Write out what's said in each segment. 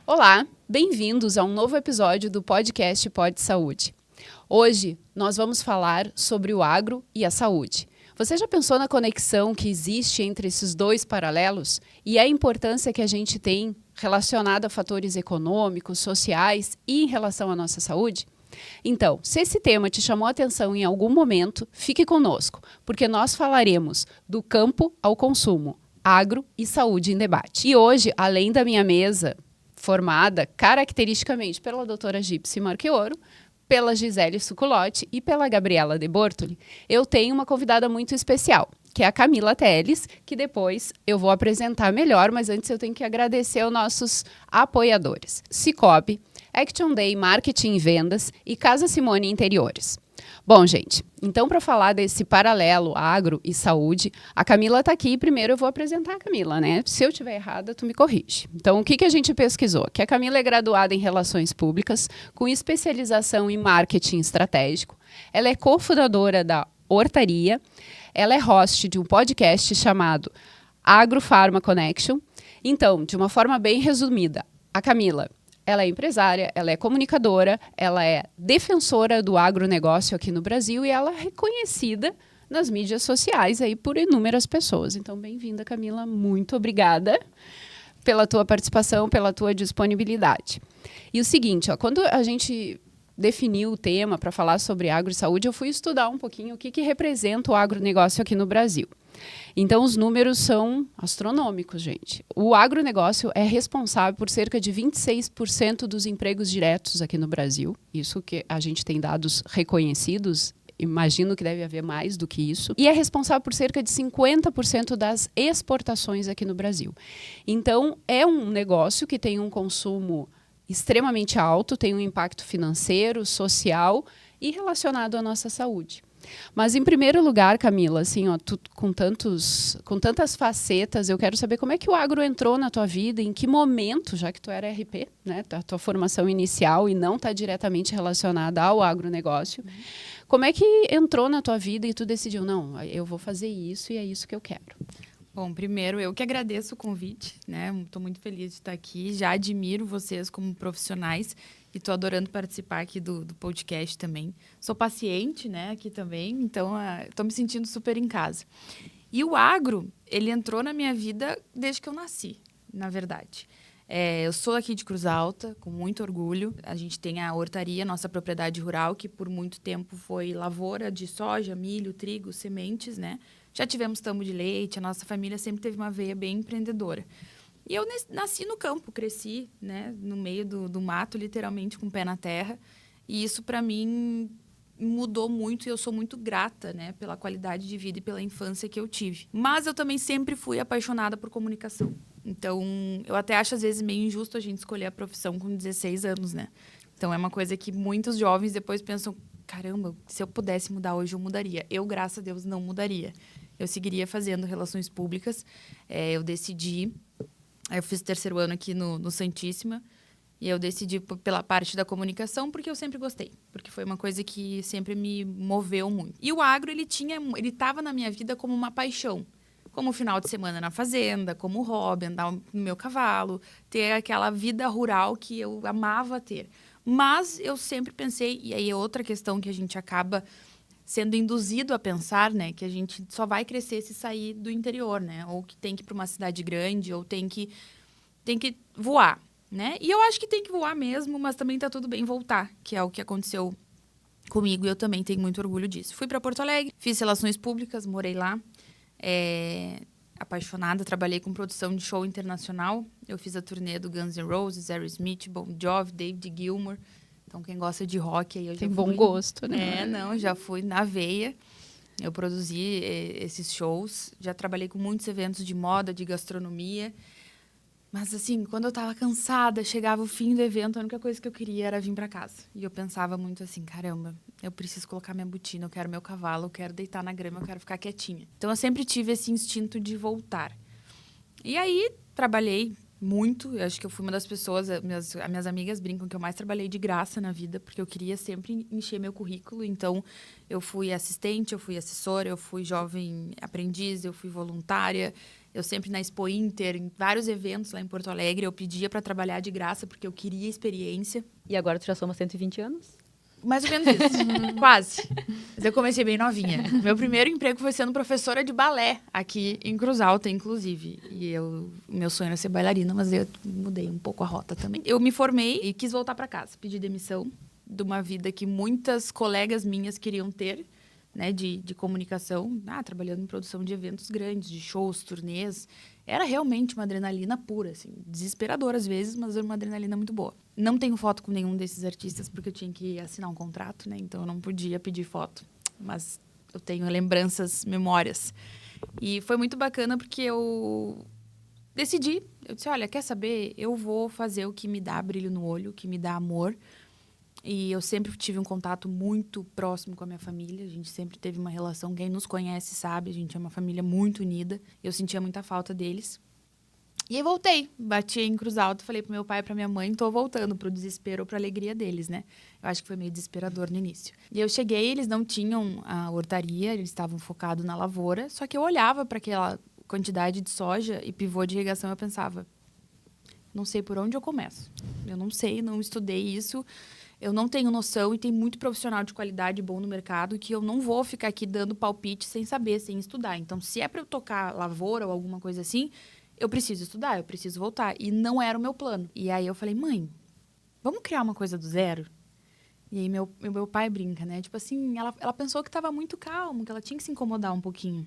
Olá, bem-vindos a um novo episódio do podcast Pod Saúde. Hoje nós vamos falar sobre o agro e a saúde. Você já pensou na conexão que existe entre esses dois paralelos e a importância que a gente tem relacionada a fatores econômicos, sociais e em relação à nossa saúde? Então, se esse tema te chamou a atenção em algum momento, fique conosco, porque nós falaremos do campo ao consumo, agro e saúde em debate. E hoje, além da minha mesa, formada caracteristicamente pela doutora Gypsy Marchioro, pela Gisele Suculotti e pela Gabriela De Bortoli, eu tenho uma convidada muito especial, que é a Camila Teles, que depois eu vou apresentar melhor, mas antes eu tenho que agradecer aos nossos apoiadores. Cicobi, Action Day Marketing e Vendas e Casa Simone Interiores. Bom, gente, então para falar desse paralelo agro e saúde, a Camila está aqui e primeiro eu vou apresentar a Camila, né? Se eu estiver errada, tu me corrige. Então, o que a gente pesquisou? Que a Camila é graduada em Relações Públicas, com especialização em Marketing Estratégico. Ela é cofundadora da Hortaria. Ela é host de um podcast chamado Agro Pharma Connection. Então, de uma forma bem resumida, a Camila, ela é empresária, ela é comunicadora, ela é defensora do agronegócio aqui no Brasil e ela é reconhecida nas mídias sociais aí por inúmeras pessoas. Então, bem-vinda, Camila. Muito obrigada pela tua participação, pela tua disponibilidade. E o seguinte, quando a gente definiu o tema para falar sobre agro e saúde, eu fui estudar um pouquinho o que representa o agronegócio aqui no Brasil. Então, os números são astronômicos, gente. O agronegócio é responsável por cerca de 26% dos empregos diretos aqui no Brasil. Isso que a gente tem dados reconhecidos, imagino que deve haver mais do que isso. E é responsável por cerca de 50% das exportações aqui no Brasil. Então, é um negócio que tem um consumo extremamente alto, tem um impacto financeiro, social e relacionado à nossa saúde. Mas, em primeiro lugar, Camila, assim, tu, com tantas facetas, eu quero saber como é que o agro entrou na tua vida, em que momento, já que tu era RP, né, a tua formação inicial e não está diretamente relacionada ao agronegócio, como é que entrou na tua vida e tu decidiu, não, eu vou fazer isso e é isso que eu quero? Bom, primeiro, eu que agradeço o convite, né? Estou muito feliz de estar aqui, já admiro vocês como profissionais e estou adorando participar aqui do podcast também. Sou paciente, né, aqui também, então estou me sentindo super em casa. E o agro, ele entrou na minha vida desde que eu nasci, na verdade. Eu sou aqui de Cruz Alta, com muito orgulho. A gente tem a Hortaria, nossa propriedade rural, que por muito tempo foi lavoura de soja, milho, trigo, sementes, né? Já tivemos tambo de leite, a nossa família sempre teve uma veia bem empreendedora. E eu nasci no campo, cresci, né, no meio do mato, literalmente com o pé na terra. E isso, para mim, mudou muito e eu sou muito grata, né, pela qualidade de vida e pela infância que eu tive. Mas eu também sempre fui apaixonada por comunicação. Então, eu até acho, às vezes, meio injusto a gente escolher a profissão com 16 anos, né? Então, é uma coisa que muitos jovens depois pensam, caramba, se eu pudesse mudar hoje, eu mudaria. Eu, graças a Deus, não mudaria. Eu seguiria fazendo relações públicas. Eu decidi... Eu fiz o terceiro ano aqui no Santíssima. E eu decidi pela parte da comunicação porque eu sempre gostei. Porque foi uma coisa que sempre me moveu muito. E o agro, ele estava na minha vida como uma paixão. Como o final de semana na fazenda, como hobby, andar no meu cavalo. Ter aquela vida rural que eu amava ter. Mas eu sempre pensei... E aí é outra questão que a gente acaba sendo induzido a pensar, né? Que a gente só vai crescer se sair do interior, né? Ou que tem que ir para uma cidade grande, ou tem que voar, né? E eu acho que tem que voar mesmo, mas também tá tudo bem voltar, que é o que aconteceu comigo e eu também tenho muito orgulho disso. Fui para Porto Alegre, fiz relações públicas, morei lá, apaixonada, trabalhei com produção de show internacional. Eu fiz a turnê do Guns N' Roses, Aerosmith, Bon Jovi, David Gilmour. Então, quem gosta de rock aí, eu já Tem bom gosto, né? Já fui na veia. Eu produzi esses shows. Já trabalhei com muitos eventos de moda, de gastronomia. Mas, assim, quando eu tava cansada, chegava o fim do evento, a única coisa que eu queria era vir pra casa. E eu pensava muito assim, caramba, eu preciso colocar minha botina, eu quero meu cavalo, eu quero deitar na grama, eu quero ficar quietinha. Então, eu sempre tive esse instinto de voltar. E aí, trabalhei muito. Eu acho que eu fui uma das pessoas, minhas amigas brincam que eu mais trabalhei de graça na vida, porque eu queria sempre encher meu currículo. Então, eu fui assistente, eu fui assessora, eu fui jovem aprendiz, eu fui voluntária, Eu sempre na Expo Inter, em vários eventos lá em Porto Alegre, eu pedia para trabalhar de graça porque eu queria experiência. E agora tu já soma 120 anos? Mais ou menos isso, quase. Mas eu comecei bem novinha. Meu primeiro emprego foi sendo professora de balé aqui em Cruz Alta, inclusive. E meu sonho era ser bailarina, mas eu mudei um pouco a rota também. Eu me formei e quis voltar para casa, pedi demissão de uma vida que muitas colegas minhas queriam ter, né, de comunicação, trabalhando em produção de eventos grandes, de shows, turnês. Era realmente uma adrenalina pura, assim, desesperadora às vezes, mas era uma adrenalina muito boa. Não tenho foto com nenhum desses artistas porque eu tinha que assinar um contrato, né, então eu não podia pedir foto, mas eu tenho lembranças, memórias. E foi muito bacana porque eu decidi, eu disse, olha, quer saber? Eu vou fazer o que me dá brilho no olho, o que me dá amor. E eu sempre tive um contato muito próximo com a minha família. A gente sempre teve uma relação, quem nos conhece sabe, a gente é uma família muito unida. Eu sentia muita falta deles. E aí voltei, bati em Cruz Alta, falei pro meu pai e pra minha mãe, tô voltando pro desespero ou pra alegria deles, né? Eu acho que foi meio desesperador no início. E eu cheguei, eles não tinham a hortaria, eles estavam focados na lavoura, só que eu olhava para aquela quantidade de soja e pivô de irrigação, eu pensava, não sei por onde eu começo. Eu não sei, não estudei isso. Eu não tenho noção e tem muito profissional de qualidade bom no mercado que eu não vou ficar aqui dando palpite sem saber, sem estudar. Então, se é para eu tocar lavoura ou alguma coisa assim, eu preciso estudar, eu preciso voltar. E não era o meu plano. E aí eu falei, mãe, vamos criar uma coisa do zero? E aí meu pai brinca, né? Tipo assim, ela pensou que estava muito calmo, que ela tinha que se incomodar um pouquinho.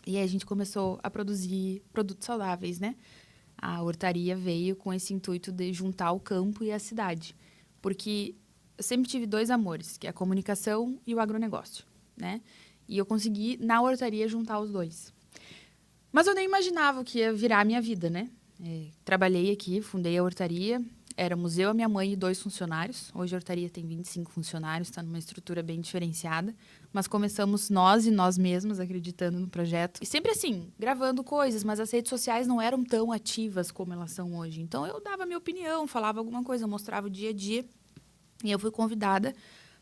E aí a gente começou a produzir produtos saudáveis, né? A hortaria veio com esse intuito de juntar o campo e a cidade. Porque eu sempre tive dois amores, que é a comunicação e o agronegócio, né? E eu consegui, na hortaria, juntar os dois. Mas eu nem imaginava que ia virar a minha vida, né? Trabalhei aqui, fundei a hortaria, éramos eu, a minha mãe e 2 funcionários. Hoje a hortaria tem 25 funcionários, está numa estrutura bem diferenciada. Mas começamos nós e nós mesmos acreditando no projeto. E sempre assim, gravando coisas, mas as redes sociais não eram tão ativas como elas são hoje. Então eu dava a minha opinião, falava alguma coisa, eu mostrava o dia a dia. E eu fui convidada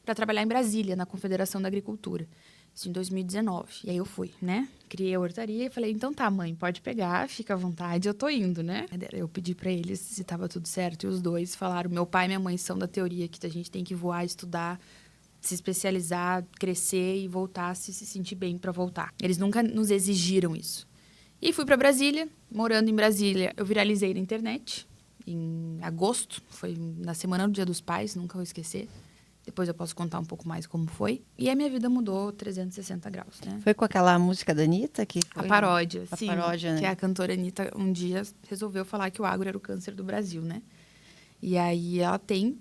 para trabalhar em Brasília, na Confederação da Agricultura. Isso em 2019. E aí eu fui, né? Criei a hortaria e falei, então tá, mãe, pode pegar, fica à vontade, eu tô indo, né? Eu pedi para eles se tava tudo certo e os dois falaram, meu pai e minha mãe são da teoria que a gente tem que voar, estudar, se especializar, crescer e voltar, se sentir bem para voltar. Eles nunca nos exigiram isso. E fui para Brasília. Morando em Brasília, eu viralizei na internet. Em agosto, foi na semana do Dia dos Pais, nunca vou esquecer. Depois eu posso contar um pouco mais como foi. E a minha vida mudou 360 graus, né? Foi com aquela música da Anitta? Que foi a paródia, a sim. Paródia, né? Que a cantora Anitta um dia resolveu falar que o agro era o câncer do Brasil, né? E aí ela tem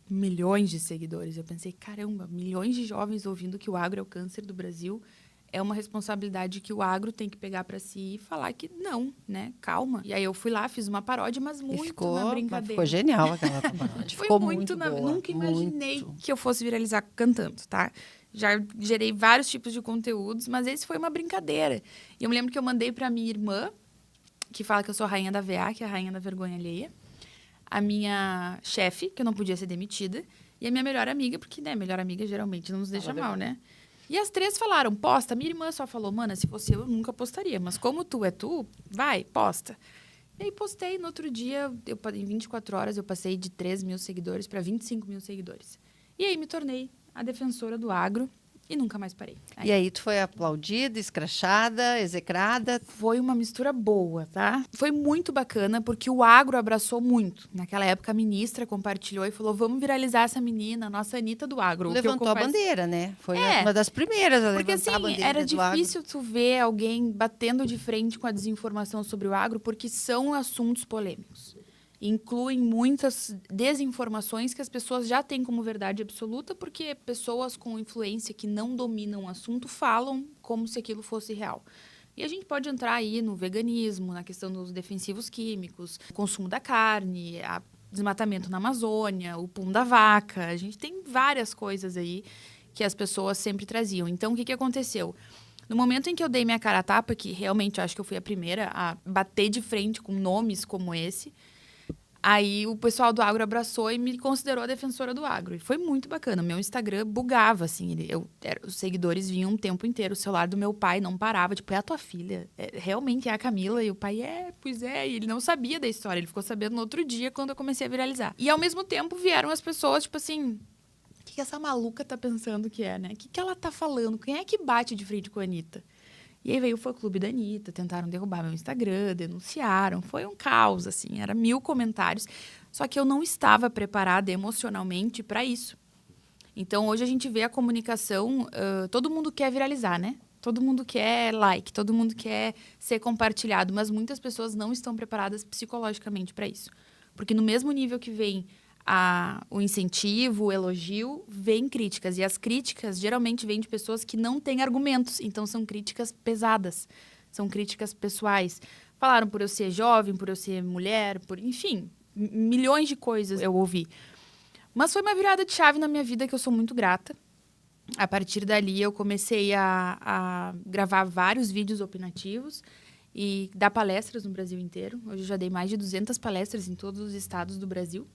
milhões de seguidores. Eu pensei, caramba, milhões de jovens ouvindo que o agro é o câncer do Brasil. É uma responsabilidade que o agro tem que pegar para si e falar que não, né? Calma. E aí eu fui lá, fiz uma paródia, mas muito na brincadeira. Ficou genial aquela paródia. Ficou muito boa. Nunca imaginei que eu fosse viralizar cantando, tá? Já gerei vários tipos de conteúdos, mas esse foi uma brincadeira. E eu me lembro que eu mandei para minha irmã, que fala que eu sou a rainha da VA, que é a rainha da vergonha alheia. A minha chefe, que eu não podia ser demitida. E a minha melhor amiga, porque, né, melhor amiga geralmente não nos deixa mal, né? E as 3 falaram, posta. Minha irmã só falou, mana, se fosse eu nunca postaria. Mas como tu é tu, vai, posta. E aí postei. No outro dia, em 24 horas, eu passei de 3 mil seguidores para 25 mil seguidores. E aí me tornei a defensora do agro e nunca mais parei. E aí tu foi aplaudida, escrachada, execrada? Foi uma mistura boa, tá? Foi muito bacana, porque o agro abraçou muito. Naquela época, a ministra compartilhou e falou, vamos viralizar essa menina, a nossa Anitta do agro. Levantou a bandeira, né? Foi uma das primeiras a porque, levantar assim, a bandeira era do agro. difícil tu ver alguém batendo de frente com a desinformação sobre o agro, porque são assuntos polêmicos. Incluem muitas desinformações que as pessoas já têm como verdade absoluta, porque pessoas com influência que não dominam o assunto falam como se aquilo fosse real. E a gente pode entrar aí no veganismo, na questão dos defensivos químicos, consumo da carne, desmatamento na Amazônia, o pum da vaca. A gente tem várias coisas aí que as pessoas sempre traziam. Então, o que aconteceu? No momento em que eu dei minha cara a tapa, que realmente eu acho que eu fui a primeira a bater de frente com nomes como esse, Aí o pessoal do agro abraçou e me considerou a defensora do agro. E foi muito bacana. Meu Instagram bugava, assim. Os seguidores vinham o tempo inteiro. O celular do meu pai não parava. Tipo, é a tua filha? Realmente é a Camila? E o pai, pois é. E ele não sabia da história. Ele ficou sabendo no outro dia, quando eu comecei a viralizar. E ao mesmo tempo vieram as pessoas, tipo assim... O que essa maluca tá pensando que é, né? O que ela tá falando? Quem é que bate de frente com a Anitta? E aí veio o fã-clube da Anitta, tentaram derrubar meu Instagram, denunciaram. Foi um caos, assim, era 1000 comentários. Só que eu não estava preparada emocionalmente para isso. Então, hoje a gente vê a comunicação, todo mundo quer viralizar, né? Todo mundo quer like, todo mundo quer ser compartilhado, mas muitas pessoas não estão preparadas psicologicamente para isso. Porque no mesmo nível que vem o incentivo, o elogio, vem críticas. E as críticas geralmente vêm de pessoas que não têm argumentos. Então, são críticas pesadas. São críticas pessoais. Falaram por eu ser jovem, por eu ser mulher, enfim, milhões de coisas eu ouvi. Mas foi uma virada de chave na minha vida que eu sou muito grata. A partir dali, eu comecei a gravar vários vídeos opinativos e dar palestras no Brasil inteiro. Hoje eu já dei mais de 200 palestras em todos os estados do Brasil.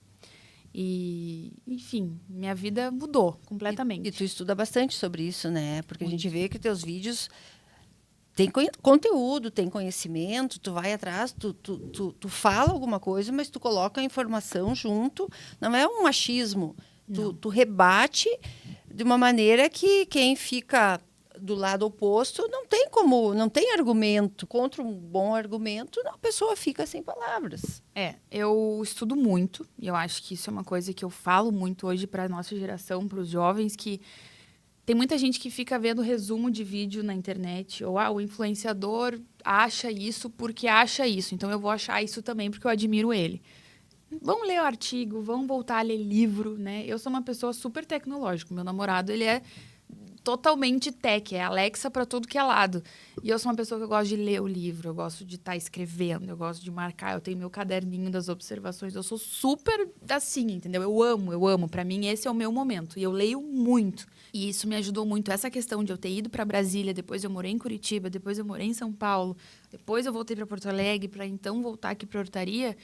E, enfim, minha vida mudou completamente. E tu estuda bastante sobre isso, né? Porque a gente vê que teus vídeos têm conteúdo, tem conhecimento, tu vai atrás, tu fala alguma coisa, mas tu coloca a informação junto. Não é um machismo. Tu rebate de uma maneira que quem fica do lado oposto não tem argumento. Contra um bom argumento, a pessoa fica sem palavras. Eu estudo muito, e eu acho que isso é uma coisa que eu falo muito hoje para a nossa geração, para os jovens, que tem muita gente que fica vendo resumo de vídeo na internet, ou o influenciador acha isso porque acha isso, então eu vou achar isso também porque eu admiro ele. Vão ler o artigo, vão voltar a ler livro, né? Eu sou uma pessoa super tecnológica, meu namorado, ele é totalmente tech, é Alexa para tudo que é lado. E eu sou uma pessoa que eu gosto de ler o livro, eu gosto de estar escrevendo, eu gosto de marcar, eu tenho meu caderninho das observações, eu sou super assim, entendeu? Eu amo. Para mim, esse é o meu momento. E eu leio muito. E isso me ajudou muito. Essa questão de eu ter ido para Brasília, depois eu morei em Curitiba, depois eu morei em São Paulo, depois eu voltei para Porto Alegre, para então voltar aqui para Hortaria,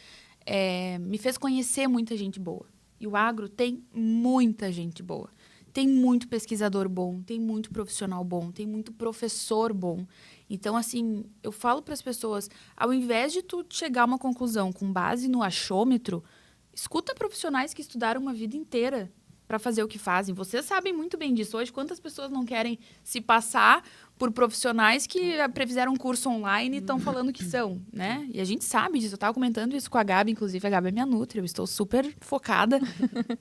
me fez conhecer muita gente boa. E o agro tem muita gente boa. Tem muito pesquisador bom, tem muito profissional bom, tem muito professor bom. Então, assim, eu falo para as pessoas, ao invés de tu chegar a uma conclusão com base no achômetro, escuta profissionais que estudaram uma vida inteira para fazer o que fazem. Vocês sabem muito bem disso. Hoje, quantas pessoas não querem se passar por profissionais que prefizeram um curso online e estão falando que são, né? E a gente sabe disso. Eu estava comentando isso com a Gabi, inclusive. A Gabi é minha nutri, eu estou super focada.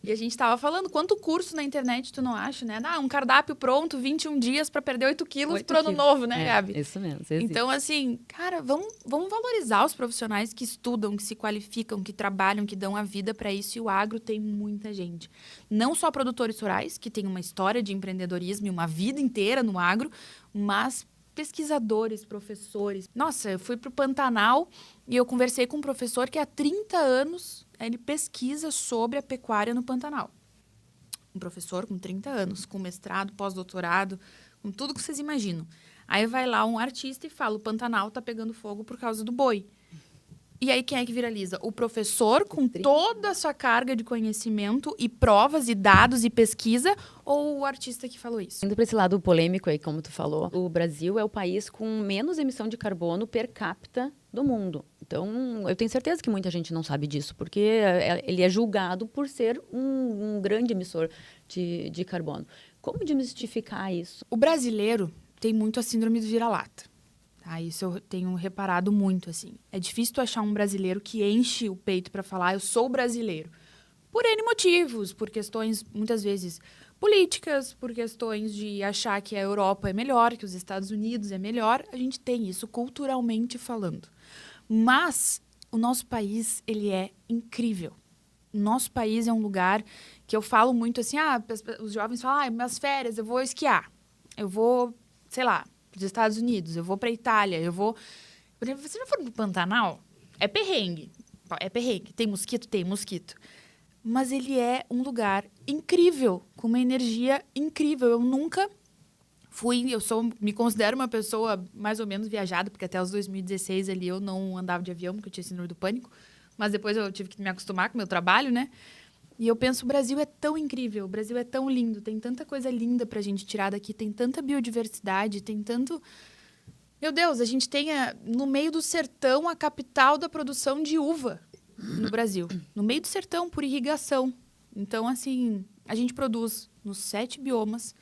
E a gente estava falando, quanto curso na internet tu não acha, né? Um cardápio pronto, 21 dias para perder 8 quilos pro ano novo, né, Gabi? Isso mesmo. Então, assim, cara, vamos valorizar os profissionais que estudam, que se qualificam, que trabalham, que dão a vida para isso. E o agro tem muita gente. Não só produtores rurais, que tem uma história de empreendedorismo e uma vida inteira no agro, mas pesquisadores, professores. Nossa, eu fui para o Pantanal e eu conversei com um professor que há 30 anos ele pesquisa sobre a pecuária no Pantanal. Um professor com 30 anos, com mestrado, pós-doutorado, com tudo que vocês imaginam. Aí vai lá um artista e fala, o Pantanal está pegando fogo por causa do boi. E aí quem é que viraliza? O professor com toda a sua carga de conhecimento e provas e dados e pesquisa ou o artista que falou isso? Indo para esse lado polêmico aí, como tu falou, o Brasil é o país com menos emissão de carbono per capita do mundo. Então, eu tenho certeza que muita gente não sabe disso, porque ele é julgado por ser um grande emissor de carbono. Como desmistificar isso? O brasileiro tem muito a síndrome do vira-lata. Isso eu tenho reparado muito, assim. É difícil tu achar um brasileiro que enche o peito para falar, eu sou brasileiro. Por N motivos, por questões, muitas vezes, políticas, por questões de achar que a Europa é melhor, que os Estados Unidos é melhor. A gente tem isso culturalmente falando. Mas o nosso país, ele é incrível. O nosso país é um lugar que eu falo muito assim, os jovens falam, minhas férias, eu vou esquiar. Eu vou, sei lá, dos Estados Unidos, eu vou para Itália, eu vou... Você já foi pro Pantanal? É perrengue. Tem mosquito? Tem mosquito. Mas ele é um lugar incrível, com uma energia incrível. Eu nunca fui... me considero uma pessoa mais ou menos viajada, porque até os 2016 ali eu não andava de avião, porque eu tinha síndrome do pânico. mas depois eu tive que me acostumar com o meu trabalho, né? E eu penso, o Brasil é tão incrível, o Brasil é tão lindo, tem tanta coisa linda pra gente tirar daqui, tem tanta biodiversidade, tem tanto... Meu Deus, a gente tem no meio do sertão a capital da produção de uva no Brasil. No meio do sertão, por irrigação. Então, assim, a gente produz nos 7 biomas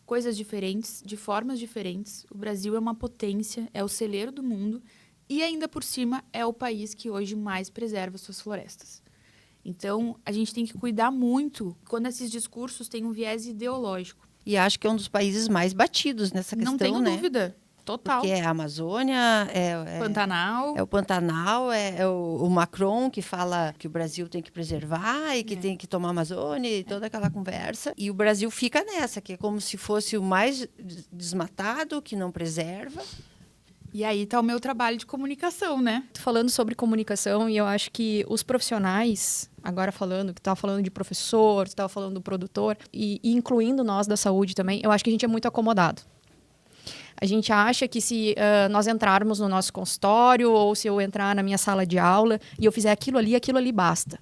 coisas diferentes, de formas diferentes. O Brasil é uma potência, é o celeiro do mundo e, ainda por cima, é o país que hoje mais preserva suas florestas. Então, a gente tem que cuidar muito quando esses discursos têm um viés ideológico. E acho que é um dos países mais batidos nessa questão, Não tenho né? dúvida. Total. Porque é a Amazônia, Pantanal. é o Pantanal, é o Macron que fala que o Brasil tem que preservar e que tem que tomar a Amazônia e toda aquela conversa. E o Brasil fica nessa, que é como se fosse o mais desmatado, que não preserva. E aí está o meu trabalho de comunicação, né? Tô falando sobre comunicação e eu acho que os profissionais, agora falando, que estava falando de professor, estava falando do produtor, e incluindo nós da saúde também, eu acho que a gente é muito acomodado. A gente acha que se nós entrarmos no nosso consultório ou se eu entrar na minha sala de aula e eu fizer aquilo ali basta.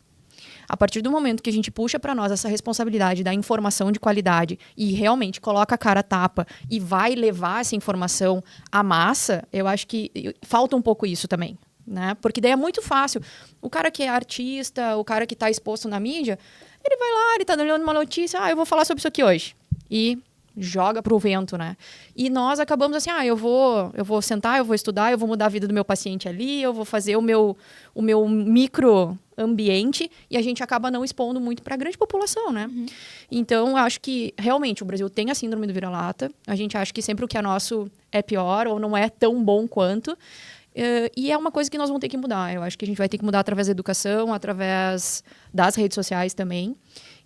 A partir do momento que a gente puxa para nós essa responsabilidade da informação de qualidade e realmente coloca a cara a tapa e vai levar essa informação à massa, eu acho que falta um pouco isso também, né? Porque daí é muito fácil. O cara que é artista, o cara que está exposto na mídia, ele vai lá, ele está olhando uma notícia, eu vou falar sobre isso aqui hoje. E joga pro vento, né? E nós acabamos assim, eu vou sentar, eu vou estudar, eu vou mudar a vida do meu paciente ali, eu vou fazer o meu micro ambiente e a gente acaba não expondo muito para a grande população, né? Uhum. Então, eu acho que realmente o Brasil tem a síndrome do vira-lata. A gente acha que sempre o que é nosso é pior ou não é tão bom quanto. E é uma coisa que nós vamos ter que mudar. Eu acho que a gente vai ter que mudar através da educação, através das redes sociais também.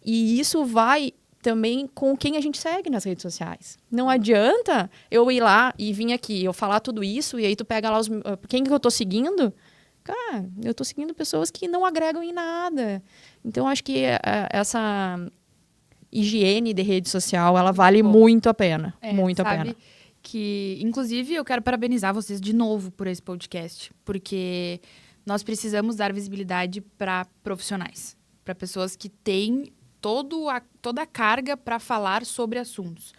E isso vai também com quem a gente segue nas redes sociais. Não adianta eu ir lá e vir aqui, eu falar tudo isso, e aí tu pega lá quem que eu tô seguindo. Cara, eu tô seguindo pessoas que não agregam em nada. Então, acho que essa higiene de rede social, ela vale muito a pena. Muito a pena. Que, inclusive, eu quero parabenizar vocês de novo por esse podcast, porque nós precisamos dar visibilidade para profissionais, para pessoas que têm toda a carga para falar sobre assuntos.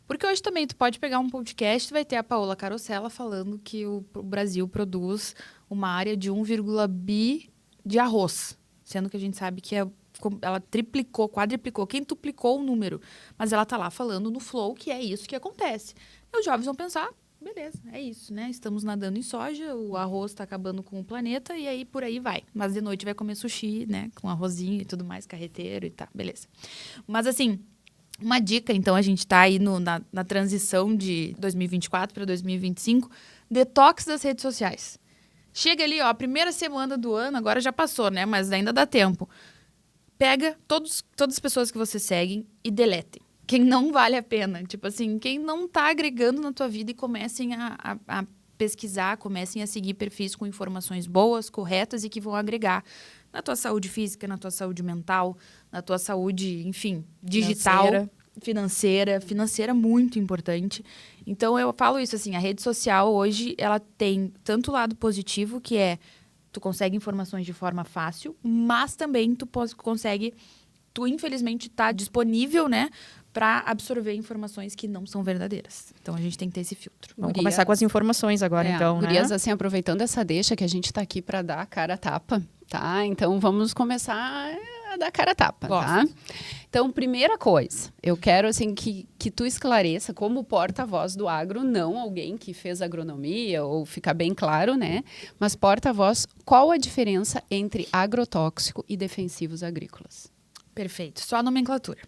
Porque hoje também tu pode pegar um podcast e vai ter a Paola Carosella falando que o Brasil produz uma área de 1,1 bi de arroz. Sendo que a gente sabe que ela triplicou, quadriplicou, quintuplicou o número. Mas ela tá lá falando no flow que é isso que acontece. E os jovens vão pensar, beleza, é isso, né? Estamos nadando em soja, o arroz está acabando com o planeta e aí por aí vai. Mas de noite vai comer sushi, né? Com arrozinho e tudo mais, carreteiro e tá, beleza. Mas assim, uma dica, então, a gente tá aí na transição de 2024 para 2025, detox das redes sociais. Chega ali, a primeira semana do ano, agora já passou, né? Mas ainda dá tempo. Pega todas as pessoas que você segue e deletem. Quem não vale a pena. Tipo assim, quem não tá agregando na tua vida e comecem a pesquisar, comecem a seguir perfis com informações boas, corretas e que vão agregar na tua saúde física, na tua saúde mental, na tua saúde, enfim, digital, financeira muito importante. Então, eu falo isso assim, a rede social hoje, ela tem tanto o lado positivo, que é tu consegue informações de forma fácil, mas também tu infelizmente tá disponível, né, para absorver informações que não são verdadeiras. Então, a gente tem que ter esse filtro. Vamos começar com as informações agora, então, Gurias, né? assim, aproveitando essa deixa que a gente tá aqui para dar a cara a tapa, tá? Então, vamos começar a dar a cara a tapa, tá? Então, primeira coisa, eu quero, assim, que tu esclareça como porta-voz do agro, não alguém que fez agronomia, ou ficar bem claro, né? Mas porta-voz, qual a diferença entre agrotóxico e defensivos agrícolas? Perfeito. Só a nomenclatura.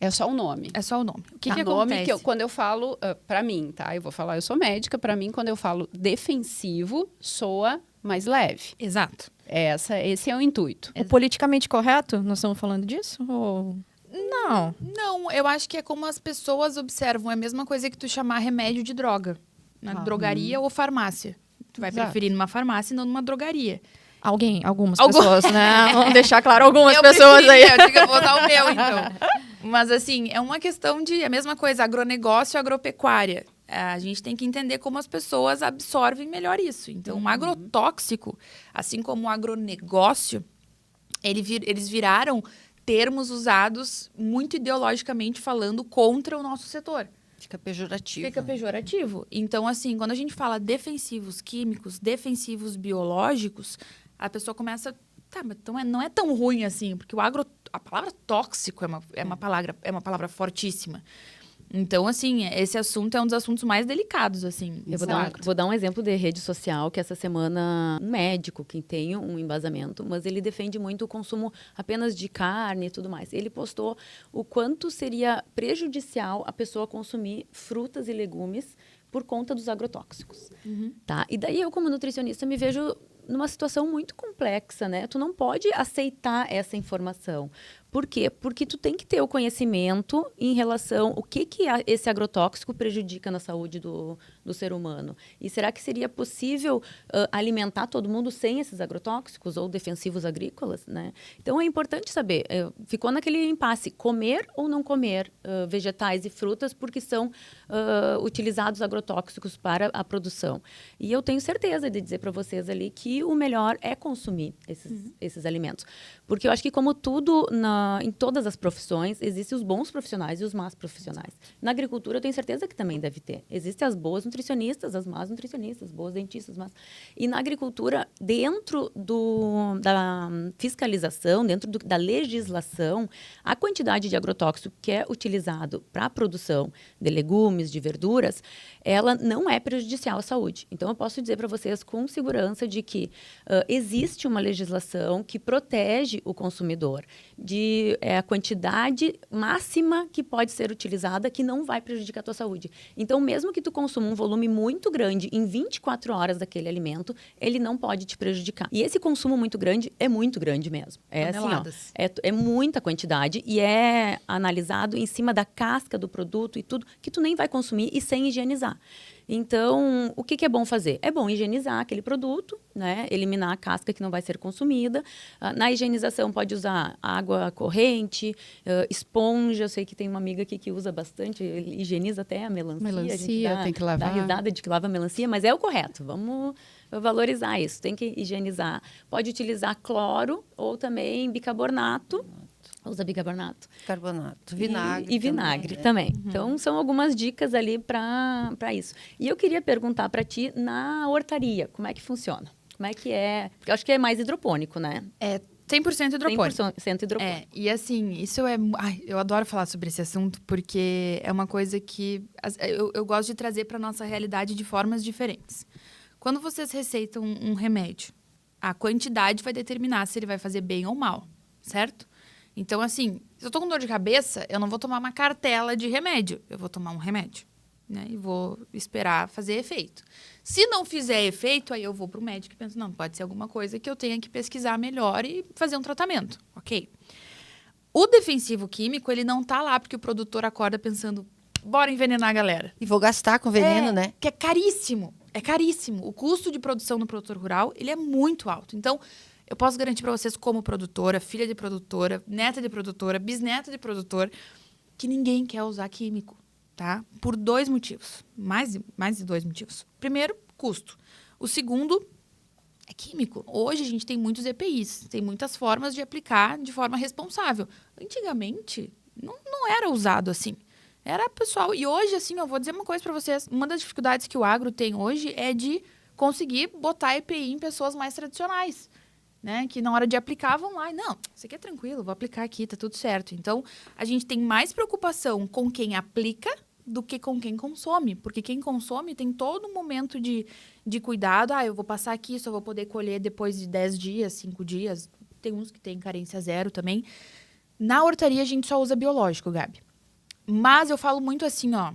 É só o nome. É só o nome. O que nome acontece? Quando eu falo, para mim, tá? Eu vou falar, eu sou médica, para mim, quando eu falo defensivo, soa mais leve. Exato. Esse é o intuito. O politicamente correto, nós estamos falando disso? Ou... Não. Não, eu acho que é como as pessoas observam. É a mesma coisa que tu chamar remédio de droga. Na drogaria ou farmácia. Tu vai preferir numa farmácia e não numa drogaria. Algumas pessoas, né? Vamos deixar claro algumas pessoas aí. Eu vou dar o meu, então. Mas, assim, é uma questão de... A mesma coisa, agronegócio e agropecuária. a gente tem que entender como as pessoas absorvem melhor isso. Então, o agrotóxico, assim como o agronegócio, eles viraram termos usados muito ideologicamente falando contra o nosso setor. Fica pejorativo. Fica pejorativo. Então, assim, quando a gente fala defensivos químicos, defensivos biológicos, a pessoa começa... Tá, mas então não é tão ruim assim, porque a palavra tóxico é uma palavra fortíssima. Então, assim, esse assunto é um dos assuntos mais delicados, assim. Eu vou dar um exemplo de rede social, que essa semana um médico que tem um embasamento, mas ele defende muito o consumo apenas de carne e tudo mais. Ele postou o quanto seria prejudicial a pessoa consumir frutas e legumes por conta dos agrotóxicos. Tá? E daí eu, como nutricionista, me vejo numa situação muito complexa, né? Tu não pode aceitar essa informação. Por quê? Porque tu tem que ter o conhecimento em relação ao que esse agrotóxico prejudica na saúde do ser humano. E será que seria possível alimentar todo mundo sem esses agrotóxicos ou defensivos agrícolas, né? Então, é importante saber. Ficou naquele impasse, comer ou não comer vegetais e frutas porque são utilizados agrotóxicos para a produção. E eu tenho certeza de dizer para vocês ali que o melhor é consumir esses alimentos. Porque eu acho que, como tudo em todas as profissões, existem os bons profissionais e os más profissionais. Na agricultura, eu tenho certeza que também deve ter. Existem as boas nutricionistas, as más nutricionistas, boas dentistas, más... E na agricultura, dentro da fiscalização, dentro da legislação, a quantidade de agrotóxico que é utilizado para a produção de legumes, de verduras, ela não é prejudicial à saúde. Então, eu posso dizer para vocês com segurança de que existe uma legislação que protege o consumidor de a quantidade máxima que pode ser utilizada que não vai prejudicar a tua saúde. Então, mesmo que tu consuma um volume muito grande em 24 horas daquele alimento, ele não pode te prejudicar. E esse consumo muito grande é muito grande mesmo. É assim, ó, é muita quantidade e é analisado em cima da casca do produto e tudo que tu nem vai consumir e sem higienizar. Então, o que é bom fazer? É bom higienizar aquele produto, né? Eliminar a casca que não vai ser consumida. Na higienização, pode usar água corrente, esponja. Eu sei que tem uma amiga aqui que usa bastante, higieniza até a melancia. Melancia, tem que lavar. Dá risada de que lava a melancia, mas é o correto. Vamos valorizar isso. Tem que higienizar. Pode utilizar cloro ou também bicarbonato. Usa bicarbonato. Carbonato, vinagre. E vinagre também. Então, são algumas dicas ali para isso. E eu queria perguntar para ti, na hortaria, como é que funciona? Como é que é? Porque eu acho que é mais hidropônico, né? É 100% hidropônico. 100% hidropônico. E assim, isso é... eu adoro falar sobre esse assunto, porque é uma coisa que eu gosto de trazer para nossa realidade de formas diferentes. Quando vocês receitam um remédio, a quantidade vai determinar se ele vai fazer bem ou mal, certo? Então, assim, se eu tô com dor de cabeça, eu não vou tomar uma cartela de remédio. Eu vou tomar um remédio, né? E vou esperar fazer efeito. Se não fizer efeito, aí eu vou pro médico e penso, não, pode ser alguma coisa que eu tenha que pesquisar melhor e fazer um tratamento, ok? O defensivo químico, ele não tá lá porque o produtor acorda pensando, bora envenenar a galera. E vou gastar com veneno, né? Que é caríssimo. É caríssimo. O custo de produção no produtor rural, ele é muito alto. Então, eu posso garantir para vocês, como produtora, filha de produtora, neta de produtora, bisneta de produtor, que ninguém quer usar químico, tá? Por 2 motivos. Mais de 2 motivos. Primeiro, custo. O segundo é químico. Hoje a gente tem muitos EPIs, tem muitas formas de aplicar de forma responsável. Antigamente, não era usado assim. Era pessoal. E hoje, assim, eu vou dizer uma coisa para vocês. Uma das dificuldades que o agro tem hoje é de conseguir botar EPI em pessoas mais tradicionais. Né, que na hora de aplicar vão lá e não, isso aqui é tranquilo, vou aplicar aqui, tá tudo certo. Então, a gente tem mais preocupação com quem aplica do que com quem consome, porque quem consome tem todo um momento de cuidado. Eu vou passar aqui, só vou poder colher depois de 10 dias, 5 dias. Tem uns que tem carência zero também. Na hortaria, a gente só usa biológico, Gabi. Mas eu falo muito assim, ó,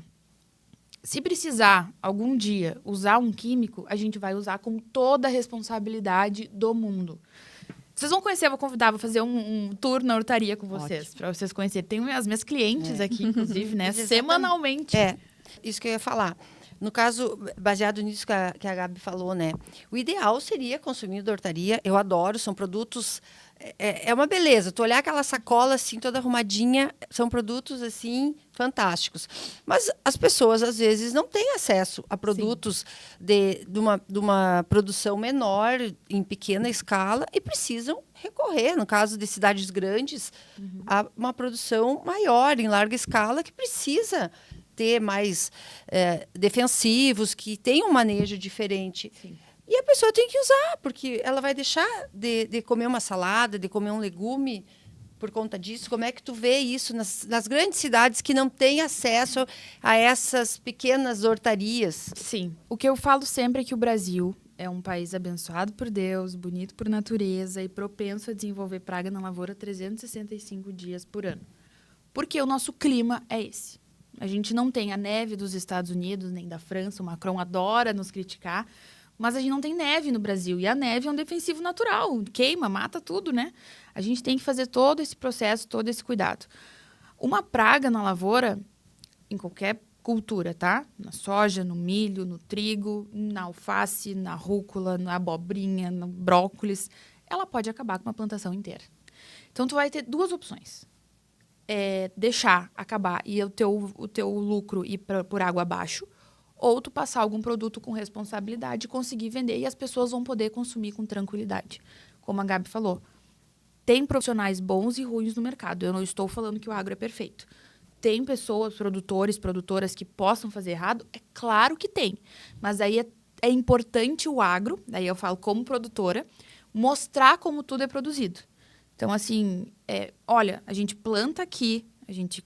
se precisar, algum dia, usar um químico, a gente vai usar com toda a responsabilidade do mundo. Vocês vão conhecer, eu vou convidar, vou fazer um tour na hortaria com vocês, para vocês conhecerem. Tem as minhas clientes aqui, inclusive, né? Semanalmente. Isso que eu ia falar. no caso, baseado nisso que a Gabi falou, né? O ideal seria consumir da hortaria. Eu adoro, são produtos... É uma beleza. Tu olhar aquela sacola assim, toda arrumadinha, são produtos assim fantásticos. Mas as pessoas às vezes não têm acesso a produtos de uma produção menor, em pequena escala, e precisam recorrer, no caso de cidades grandes, a uma produção maior, em larga escala, que precisa ter mais defensivos, que tem um manejo diferente. Sim. E a pessoa tem que usar, porque ela vai deixar de comer uma salada, de comer um legume por conta disso. Como é que tu vê isso nas grandes cidades que não têm acesso a essas pequenas hortarias? Sim. O que eu falo sempre é que o Brasil é um país abençoado por Deus, bonito por natureza e propenso a desenvolver praga na lavoura 365 dias por ano. Porque o nosso clima é esse. A gente não tem a neve dos Estados Unidos, nem da França. O Macron adora nos criticar. Mas a gente não tem neve no Brasil. E a neve é um defensivo natural. Queima, mata tudo, né? A gente tem que fazer todo esse processo, todo esse cuidado. Uma praga na lavoura, em qualquer cultura, tá? Na soja, no milho, no trigo, na alface, na rúcula, na abobrinha, no brócolis, ela pode acabar com uma plantação inteira. Então, tu vai ter duas opções. Deixar acabar e o teu lucro ir por água abaixo, ou tu passar algum produto com responsabilidade e conseguir vender, e as pessoas vão poder consumir com tranquilidade. Como a Gabi falou, tem profissionais bons e ruins no mercado. Eu não estou falando que o agro é perfeito. Tem pessoas, produtores, produtoras que possam fazer errado? É claro que tem. Mas aí é importante o agro, daí eu falo como produtora, mostrar como tudo é produzido. Então, assim, olha, a gente planta aqui, a gente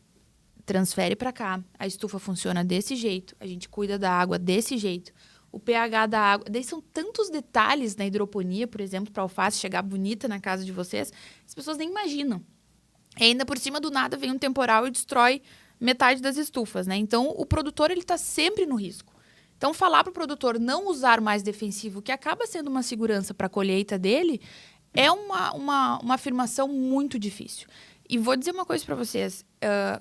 transfere para cá, a estufa funciona desse jeito, a gente cuida da água desse jeito, o pH da água. Daí são tantos detalhes na hidroponia, por exemplo, para a alface chegar bonita na casa de vocês, as pessoas nem imaginam. E ainda por cima do nada vem um temporal e destrói metade das estufas, né? Então, o produtor ele está sempre no risco. Então, falar para o produtor não usar mais defensivo, que acaba sendo uma segurança para a colheita dele, é uma afirmação muito difícil. E vou dizer uma coisa para vocês.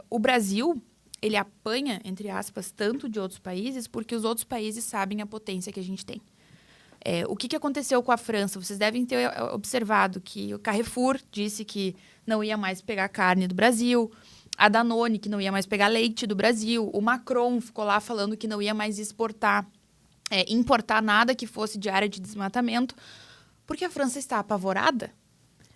O Brasil, ele apanha, entre aspas, tanto de outros países, porque os outros países sabem a potência que a gente tem. O que aconteceu com a França? Vocês devem ter observado que o Carrefour disse que não ia mais pegar carne do Brasil, a Danone que não ia mais pegar leite do Brasil, o Macron ficou lá falando que não ia mais importar nada que fosse de área de desmatamento, porque a França está apavorada.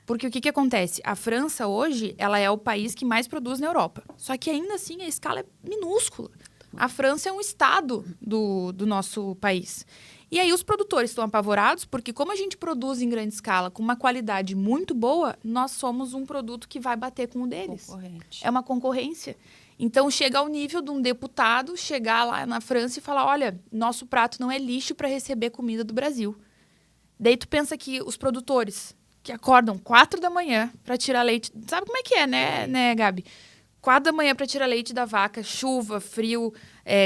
Porque o que acontece? A França hoje, ela é o país que mais produz na Europa. Só que ainda assim a escala é minúscula. A França é um estado do nosso país. E aí os produtores estão apavorados porque como a gente produz em grande escala com uma qualidade muito boa, nós somos um produto que vai bater com o deles. É uma concorrência. Então chega ao nível de um deputado chegar lá na França e falar, olha, nosso prato não é lixo para receber comida do Brasil. Daí tu pensa que os produtores que acordam 4 da manhã para tirar leite. Sabe como é que é, né, Gabi? 4 da manhã para tirar leite da vaca, chuva, frio,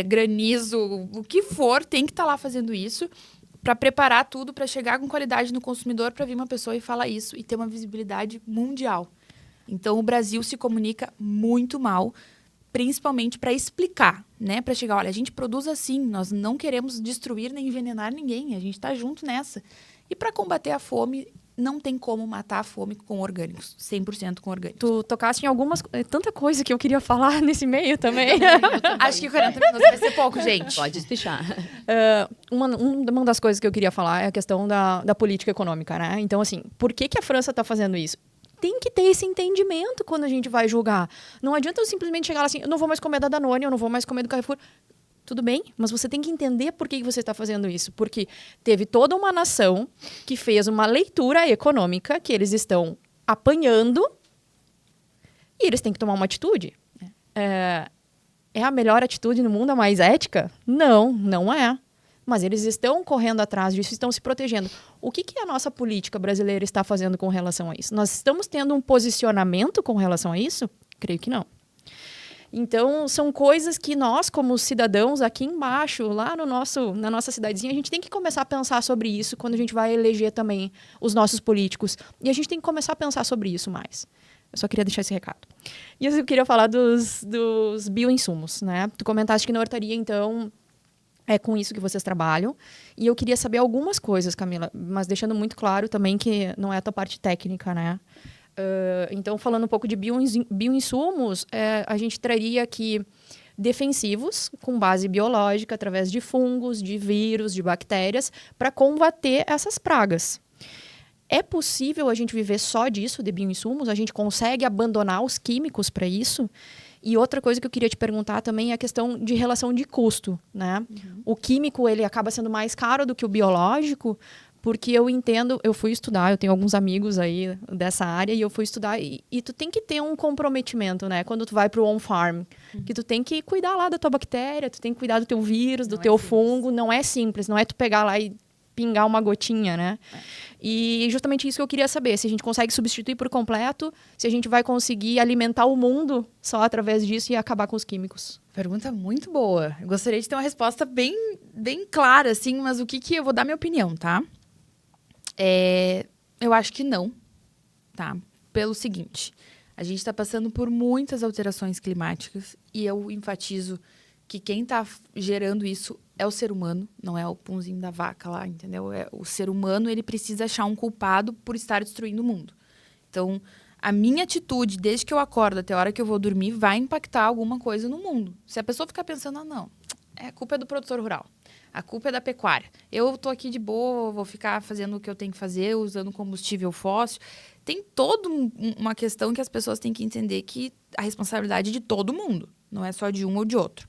granizo, o que for, tem que estar lá fazendo isso para preparar tudo, para chegar com qualidade no consumidor, para vir uma pessoa e falar isso e ter uma visibilidade mundial. Então, o Brasil se comunica muito mal, principalmente para explicar, né? Para chegar, olha, a gente produz assim, nós não queremos destruir nem envenenar ninguém, a gente está junto nessa. E para combater a fome, não tem como matar a fome com orgânicos, 100% com orgânicos. Tu tocaste em algumas... Tanta coisa que eu queria falar nesse meio também. Acho que 40 minutos vai ser pouco, gente. Pode espichar. Uma das coisas que eu queria falar é a questão da política econômica, né? Então, assim, por que a França está fazendo isso? Tem que ter esse entendimento quando a gente vai julgar. Não adianta eu simplesmente chegar lá assim, eu não vou mais comer da Danone, eu não vou mais comer do Carrefour. Tudo bem, mas você tem que entender por que você está fazendo isso. Porque teve toda uma nação que fez uma leitura econômica que eles estão apanhando e eles têm que tomar uma atitude. É a melhor atitude no mundo, a mais ética? Não, não é. Mas eles estão correndo atrás disso, estão se protegendo. O que a nossa política brasileira está fazendo com relação a isso? Nós estamos tendo um posicionamento com relação a isso? Creio que não. Então, são coisas que nós, como cidadãos, aqui embaixo, lá na nossa cidadezinha, a gente tem que começar a pensar sobre isso quando a gente vai eleger também os nossos políticos. E a gente tem que começar a pensar sobre isso mais. Eu só queria deixar esse recado. E eu queria falar dos bioinsumos, né? Tu comentaste que na hortaria, então, É com isso que vocês trabalham. E eu queria saber algumas coisas, Camila, mas deixando muito claro também que não é a tua parte técnica, né? Então, falando um pouco de bioinsumos, a gente traria aqui defensivos com base biológica, através de fungos, de vírus, de bactérias, para combater essas pragas. É possível a gente viver só disso, de bioinsumos? A gente consegue abandonar os químicos para isso? E outra coisa que eu queria te perguntar também é a questão de relação de custo, né? O químico, ele acaba sendo mais caro do que o biológico, porque eu entendo, eu fui estudar, eu tenho alguns amigos aí dessa área, e eu fui estudar, e tu tem que ter um comprometimento, né? Quando tu vai pro on-farm, que tu tem que cuidar lá da tua bactéria, tu tem que cuidar do teu vírus, do teu fungo, não é simples, não é tu pegar lá e pingar uma gotinha, né? E justamente isso que eu queria saber, se a gente consegue substituir por completo, se a gente vai conseguir alimentar o mundo só através disso e acabar com os químicos. Pergunta muito boa. Eu gostaria de ter uma resposta bem clara, assim, mas o que eu vou dar minha opinião, tá? Eu acho que não, tá? Pelo seguinte, a gente está passando por muitas alterações climáticas e eu enfatizo que quem está gerando isso é o ser humano, não é o punzinho da vaca lá, entendeu? O ser humano, ele precisa achar um culpado por estar destruindo o mundo. Então, a minha atitude, desde que eu acordo até a hora que eu vou dormir, vai impactar alguma coisa no mundo. Se a pessoa ficar pensando, não, a culpa é do produtor rural, a culpa é da pecuária, eu tô aqui de boa, vou ficar fazendo o que eu tenho que fazer, usando combustível fóssil. Tem toda uma questão que as pessoas têm que entender que a responsabilidade é de todo mundo, não é só de um ou de outro.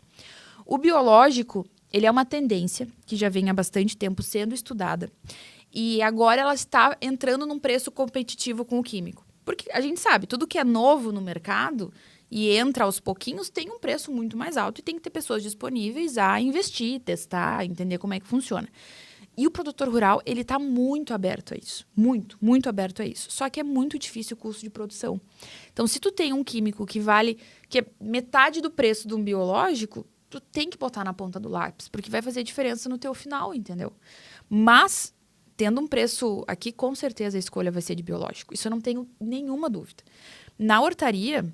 O biológico, ele é uma tendência que já vem há bastante tempo sendo estudada e agora ela está entrando num preço competitivo com o químico. Porque a gente sabe, tudo que é novo no mercado e entra aos pouquinhos tem um preço muito mais alto e tem que ter pessoas disponíveis a investir, testar, entender como é que funciona. E o produtor rural, ele está muito aberto a isso. Muito, muito aberto a isso. Só que é muito difícil o custo de produção. Então, se tu tem um químico que é metade do preço de um biológico, tu tem que botar na ponta do lápis, porque vai fazer diferença no teu final, entendeu? Mas, tendo um preço aqui, com certeza a escolha vai ser de biológico. Isso eu não tenho nenhuma dúvida. Na hortaria,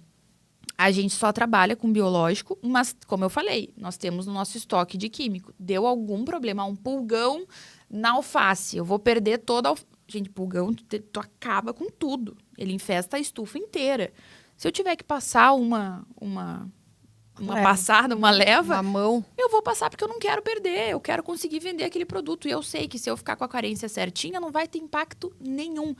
a gente só trabalha com biológico, mas, como eu falei, nós temos no nosso estoque de químico. Deu algum problema, um pulgão na alface, eu vou perder toda a alface. Gente, pulgão, tu acaba com tudo. Ele infesta a estufa inteira. Se eu tiver que passar uma passada, uma leva, Uma mão. eu vou passar porque eu não quero perder, eu quero conseguir vender aquele produto. E eu sei que se eu ficar com a carência certinha, não vai ter impacto nenhum.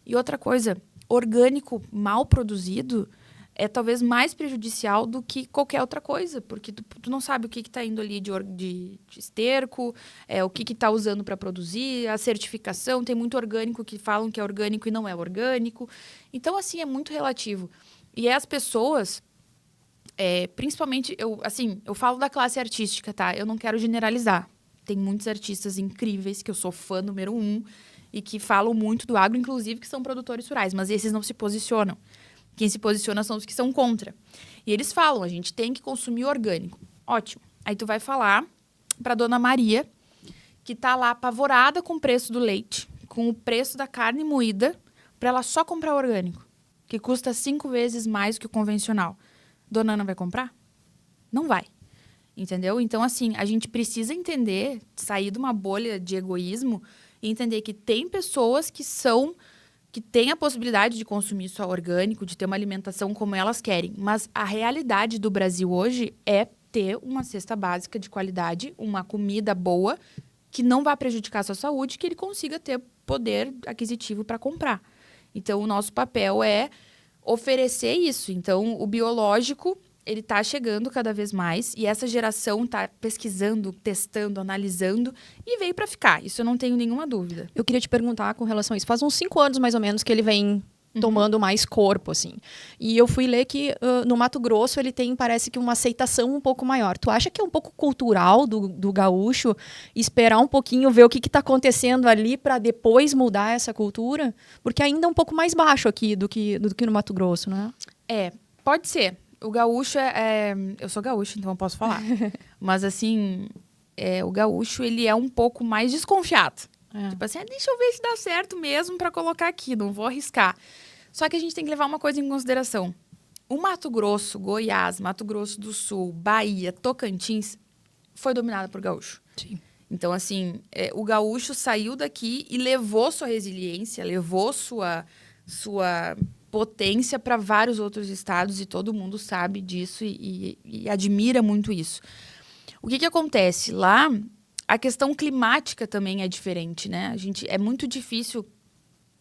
E outra coisa, orgânico mal produzido é talvez mais prejudicial do que qualquer outra coisa, porque tu não sabe o que está indo ali de esterco, o que está usando para produzir, a certificação, tem muito orgânico que falam que é orgânico e não é orgânico. Então, assim, é muito relativo. E as pessoas... principalmente, eu falo da classe artística, tá? Eu não quero generalizar. Tem muitos artistas incríveis, que eu sou fã número 1, e que falam muito do agro, inclusive que são produtores rurais, mas esses não se posicionam. Quem se posiciona são os que são contra. E eles falam, a gente tem que consumir orgânico. Ótimo. Aí tu vai falar pra dona Maria, que tá lá apavorada com o preço do leite, com o preço da carne moída, pra ela só comprar orgânico, que custa 5 vezes mais que o convencional. Dona Ana vai comprar? Não vai. Entendeu? Então, assim, a gente precisa entender, sair de uma bolha de egoísmo e entender que tem pessoas que têm a possibilidade de consumir só orgânico, de ter uma alimentação como elas querem. Mas a realidade do Brasil hoje é ter uma cesta básica de qualidade, uma comida boa, que não vai prejudicar a sua saúde, que ele consiga ter poder aquisitivo para comprar. Então, o nosso papel é oferecer isso. Então, o biológico, ele está chegando cada vez mais e essa geração está pesquisando, testando, analisando e veio para ficar. Isso eu não tenho nenhuma dúvida. Eu queria te perguntar com relação a isso. Faz uns 5 anos, mais ou menos, que ele vem tomando mais corpo, assim. E eu fui ler que no Mato Grosso ele tem, parece que, uma aceitação um pouco maior. Tu acha que é um pouco cultural do gaúcho esperar um pouquinho, ver o que está acontecendo ali para depois mudar essa cultura? Porque ainda é um pouco mais baixo aqui do que no Mato Grosso, né? Pode ser. O gaúcho eu sou gaúcho, então eu posso falar. Mas, assim, o gaúcho, ele é um pouco mais desconfiado. Tipo assim, deixa eu ver se dá certo mesmo para colocar aqui, não vou arriscar. Só que a gente tem que levar uma coisa em consideração. O Mato Grosso, Goiás, Mato Grosso do Sul, Bahia, Tocantins, foi dominada por gaúcho. Sim. Então, assim, o gaúcho saiu daqui e levou sua resiliência, levou sua potência para vários outros estados e todo mundo sabe disso e admira muito isso. O que acontece? Lá, a questão climática também é diferente, né? É muito difícil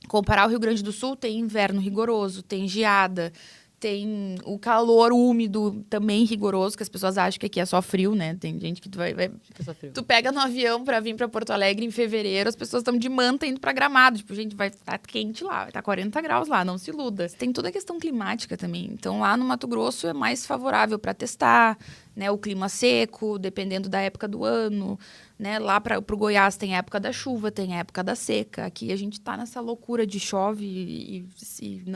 comparar o Rio Grande do Sul, tem inverno rigoroso, tem geada, tem o calor úmido também rigoroso, que as pessoas acham que aqui é só frio, né? Tem gente que tu pega no avião para vir para Porto Alegre em fevereiro, as pessoas estão de manta indo para Gramado. Tipo, gente, vai estar quente lá, vai estar 40 graus lá, não se iluda. Tem toda a questão climática também. Então, lá no Mato Grosso é mais favorável para testar, né? O clima seco, dependendo da época do ano, né? Lá para o Goiás tem a época da chuva, tem a época da seca. Aqui a gente tá nessa loucura de chove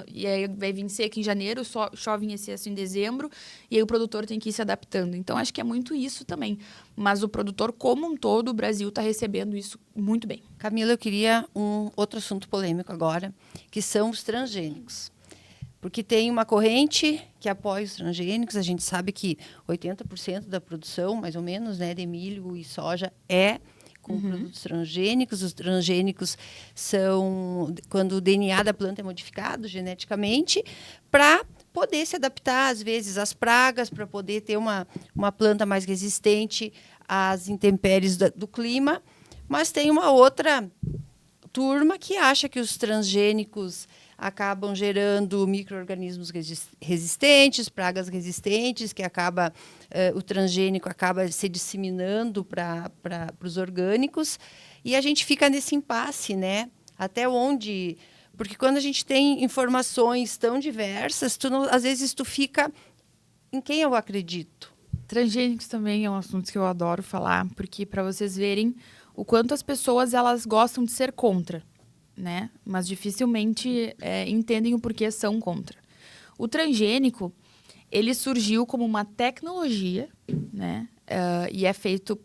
e aí vai vir seca em janeiro, chove em excesso em dezembro, e aí o produtor tem que ir se adaptando. Então, acho que é muito isso também. Mas o produtor, como um todo, o Brasil está recebendo isso muito bem. Camila, eu queria um outro assunto polêmico agora, que são os transgênicos. Porque tem uma corrente que apoia os transgênicos. A gente sabe que 80% da produção, mais ou menos, né, de milho e soja é com produtos transgênicos. Os transgênicos são quando o DNA da planta é modificado geneticamente para poder se adaptar, às vezes, às pragas, para poder ter uma planta mais resistente às intempéries do clima. Mas tem uma outra turma que acha que os transgênicos acabam gerando micro-organismos resistentes, pragas resistentes, que o transgênico acaba se disseminando para os orgânicos, e a gente fica nesse impasse, né? Até onde... Porque quando a gente tem informações tão diversas, às vezes tu fica em quem eu acredito. Transgênicos também é um assunto que eu adoro falar, porque para vocês verem o quanto as pessoas elas gostam de ser contra, né? Mas dificilmente entendem o porquê são contra. O transgênico, ele surgiu como uma tecnologia, né? E é feito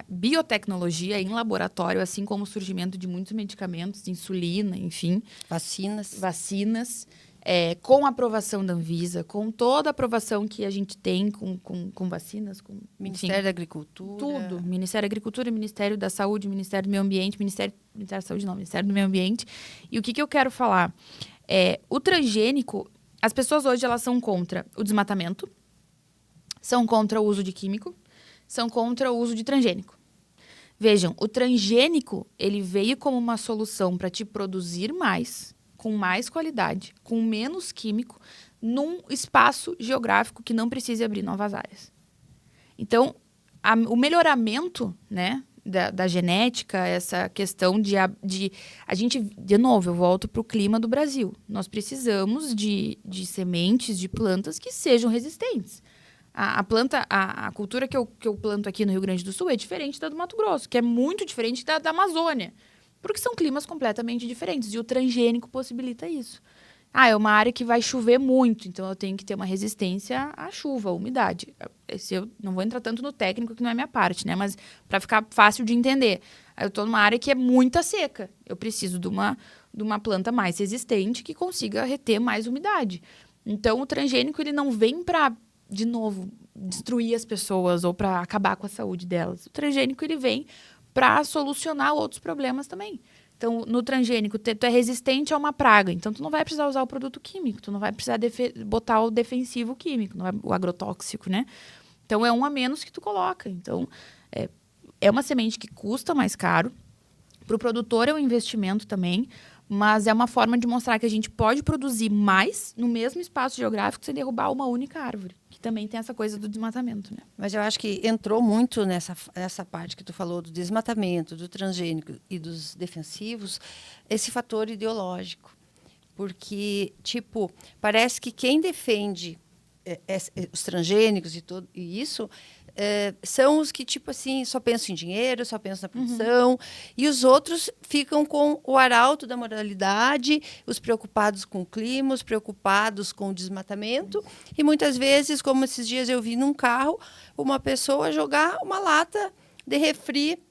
biotecnologia em laboratório, assim como o surgimento de muitos medicamentos, insulina, enfim. Vacinas. Com a aprovação da Anvisa, com toda a aprovação que a gente tem com vacinas. Ministério da Agricultura. Tudo. Ministério da Agricultura, Ministério da Saúde, Ministério do Meio Ambiente, Ministério da Saúde não, Ministério do Meio Ambiente. E o que eu quero falar? O transgênico, as pessoas hoje elas são contra o desmatamento, são contra o uso de químico, são contra o uso de transgênico. Vejam, o transgênico, ele veio como uma solução para te produzir mais, com mais qualidade, com menos químico, num espaço geográfico que não precise abrir novas áreas. Então, o melhoramento, né, da genética, essa questão de a gente, de novo, eu volto para o clima do Brasil. Nós precisamos de sementes, de plantas que sejam resistentes. A cultura que eu planto aqui no Rio Grande do Sul é diferente da do Mato Grosso, que é muito diferente da Amazônia, porque são climas completamente diferentes, e o transgênico possibilita isso. É uma área que vai chover muito, então eu tenho que ter uma resistência à chuva, à umidade. Eu não vou entrar tanto no técnico, que não é minha parte, né? Mas para ficar fácil de entender, eu estou numa área que é muito seca, eu preciso de uma planta mais resistente que consiga reter mais umidade. Então, o transgênico ele não vem para, de novo, destruir as pessoas ou para acabar com a saúde delas. O transgênico ele vem para solucionar outros problemas também. Então, no transgênico, tu é resistente a uma praga, então tu não vai precisar usar o produto químico, tu não vai precisar botar o defensivo químico, não é o agrotóxico, né? Então, é um a menos que tu coloca. Então, é uma semente que custa mais caro, para o produtor é um investimento também, mas é uma forma de mostrar que a gente pode produzir mais no mesmo espaço geográfico sem derrubar uma única árvore, que também tem essa coisa do desmatamento, né? Mas eu acho que entrou muito nessa parte que tu falou do desmatamento, do transgênico e dos defensivos, esse fator ideológico. Porque, parece que quem defende os transgênicos e isso... são os que, só pensam em dinheiro, só pensam na produção, e os outros ficam com o arauto da moralidade, os preocupados com o clima, os preocupados com o desmatamento, e muitas vezes, como esses dias eu vi num carro, uma pessoa jogar uma lata de refri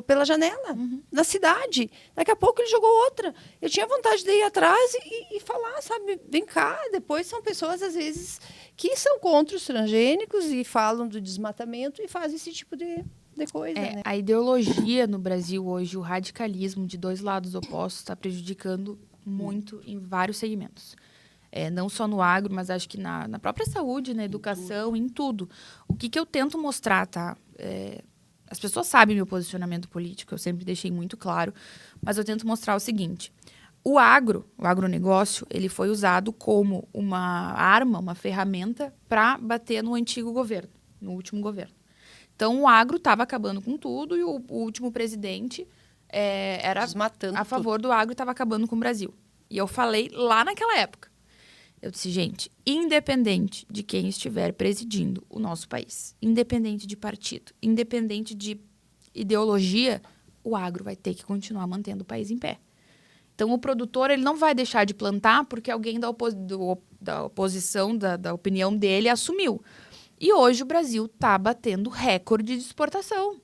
pela janela da cidade. Daqui a pouco ele jogou outra. Eu tinha vontade de ir atrás e falar, sabe, vem cá. Depois são pessoas, às vezes, que são contra os transgênicos e falam do desmatamento e fazem esse tipo de coisa, né? A ideologia no Brasil hoje, o radicalismo de dois lados opostos está prejudicando muito em vários segmentos. Não só no agro, mas acho que na própria saúde, na educação, em tudo. O que eu tento mostrar, tá? As pessoas sabem meu posicionamento político, eu sempre deixei muito claro, mas eu tento mostrar o seguinte. O agronegócio, ele foi usado como uma arma, uma ferramenta para bater no antigo governo, no último governo. Então, o agro estava acabando com tudo e o último presidente era Desmatando a favor do agro e estava acabando com o Brasil. E eu falei lá naquela época. Eu disse, gente, independente de quem estiver presidindo o nosso país, independente de partido, independente de ideologia, o agro vai ter que continuar mantendo o país em pé. Então, o produtor ele não vai deixar de plantar porque alguém da oposição, da opinião dele, assumiu. E hoje o Brasil está batendo recorde de exportação.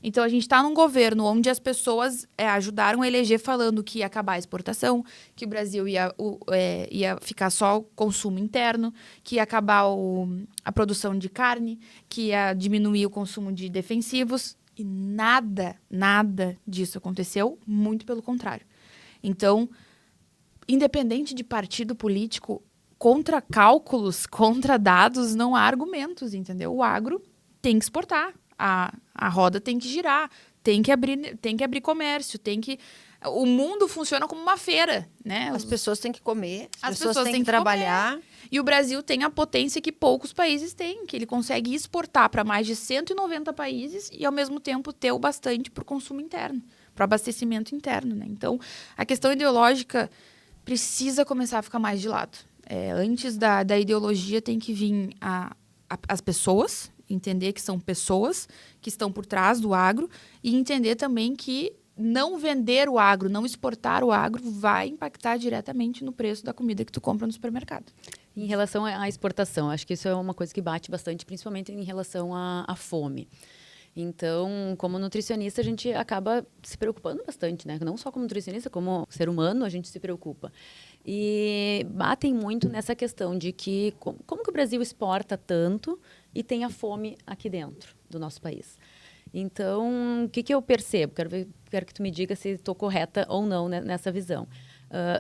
Então, a gente está num governo onde as pessoas ajudaram a eleger falando que ia acabar a exportação, que o Brasil ia ficar só o consumo interno, que ia acabar a produção de carne, que ia diminuir o consumo de defensivos. E nada disso aconteceu, muito pelo contrário. Então, independente de partido político, contra cálculos, contra dados, não há argumentos, entendeu? O agro tem que exportar, a roda tem que girar, tem que abrir comércio, o mundo funciona como uma feira, né? As pessoas têm que comer, as pessoas têm que trabalhar. Comer. E o Brasil tem a potência que poucos países têm, que ele consegue exportar para mais de 190 países e, ao mesmo tempo, ter o bastante para o consumo interno, para o abastecimento interno, né? Então, a questão ideológica precisa começar a ficar mais de lado. Antes da ideologia tem que vir as pessoas, entender que são pessoas que estão por trás do agro e entender também que não vender o agro, não exportar o agro vai impactar diretamente no preço da comida que tu compra no supermercado. Em relação à exportação, acho que isso é uma coisa que bate bastante, principalmente em relação à fome. Então, como nutricionista, a gente acaba se preocupando bastante, né? Não só como nutricionista, como ser humano, a gente se preocupa. E batem muito nessa questão de que como que o Brasil exporta tanto e tem a fome aqui dentro do nosso país. Então, o que eu percebo? Quero que tu me diga se estou correta ou não nessa visão.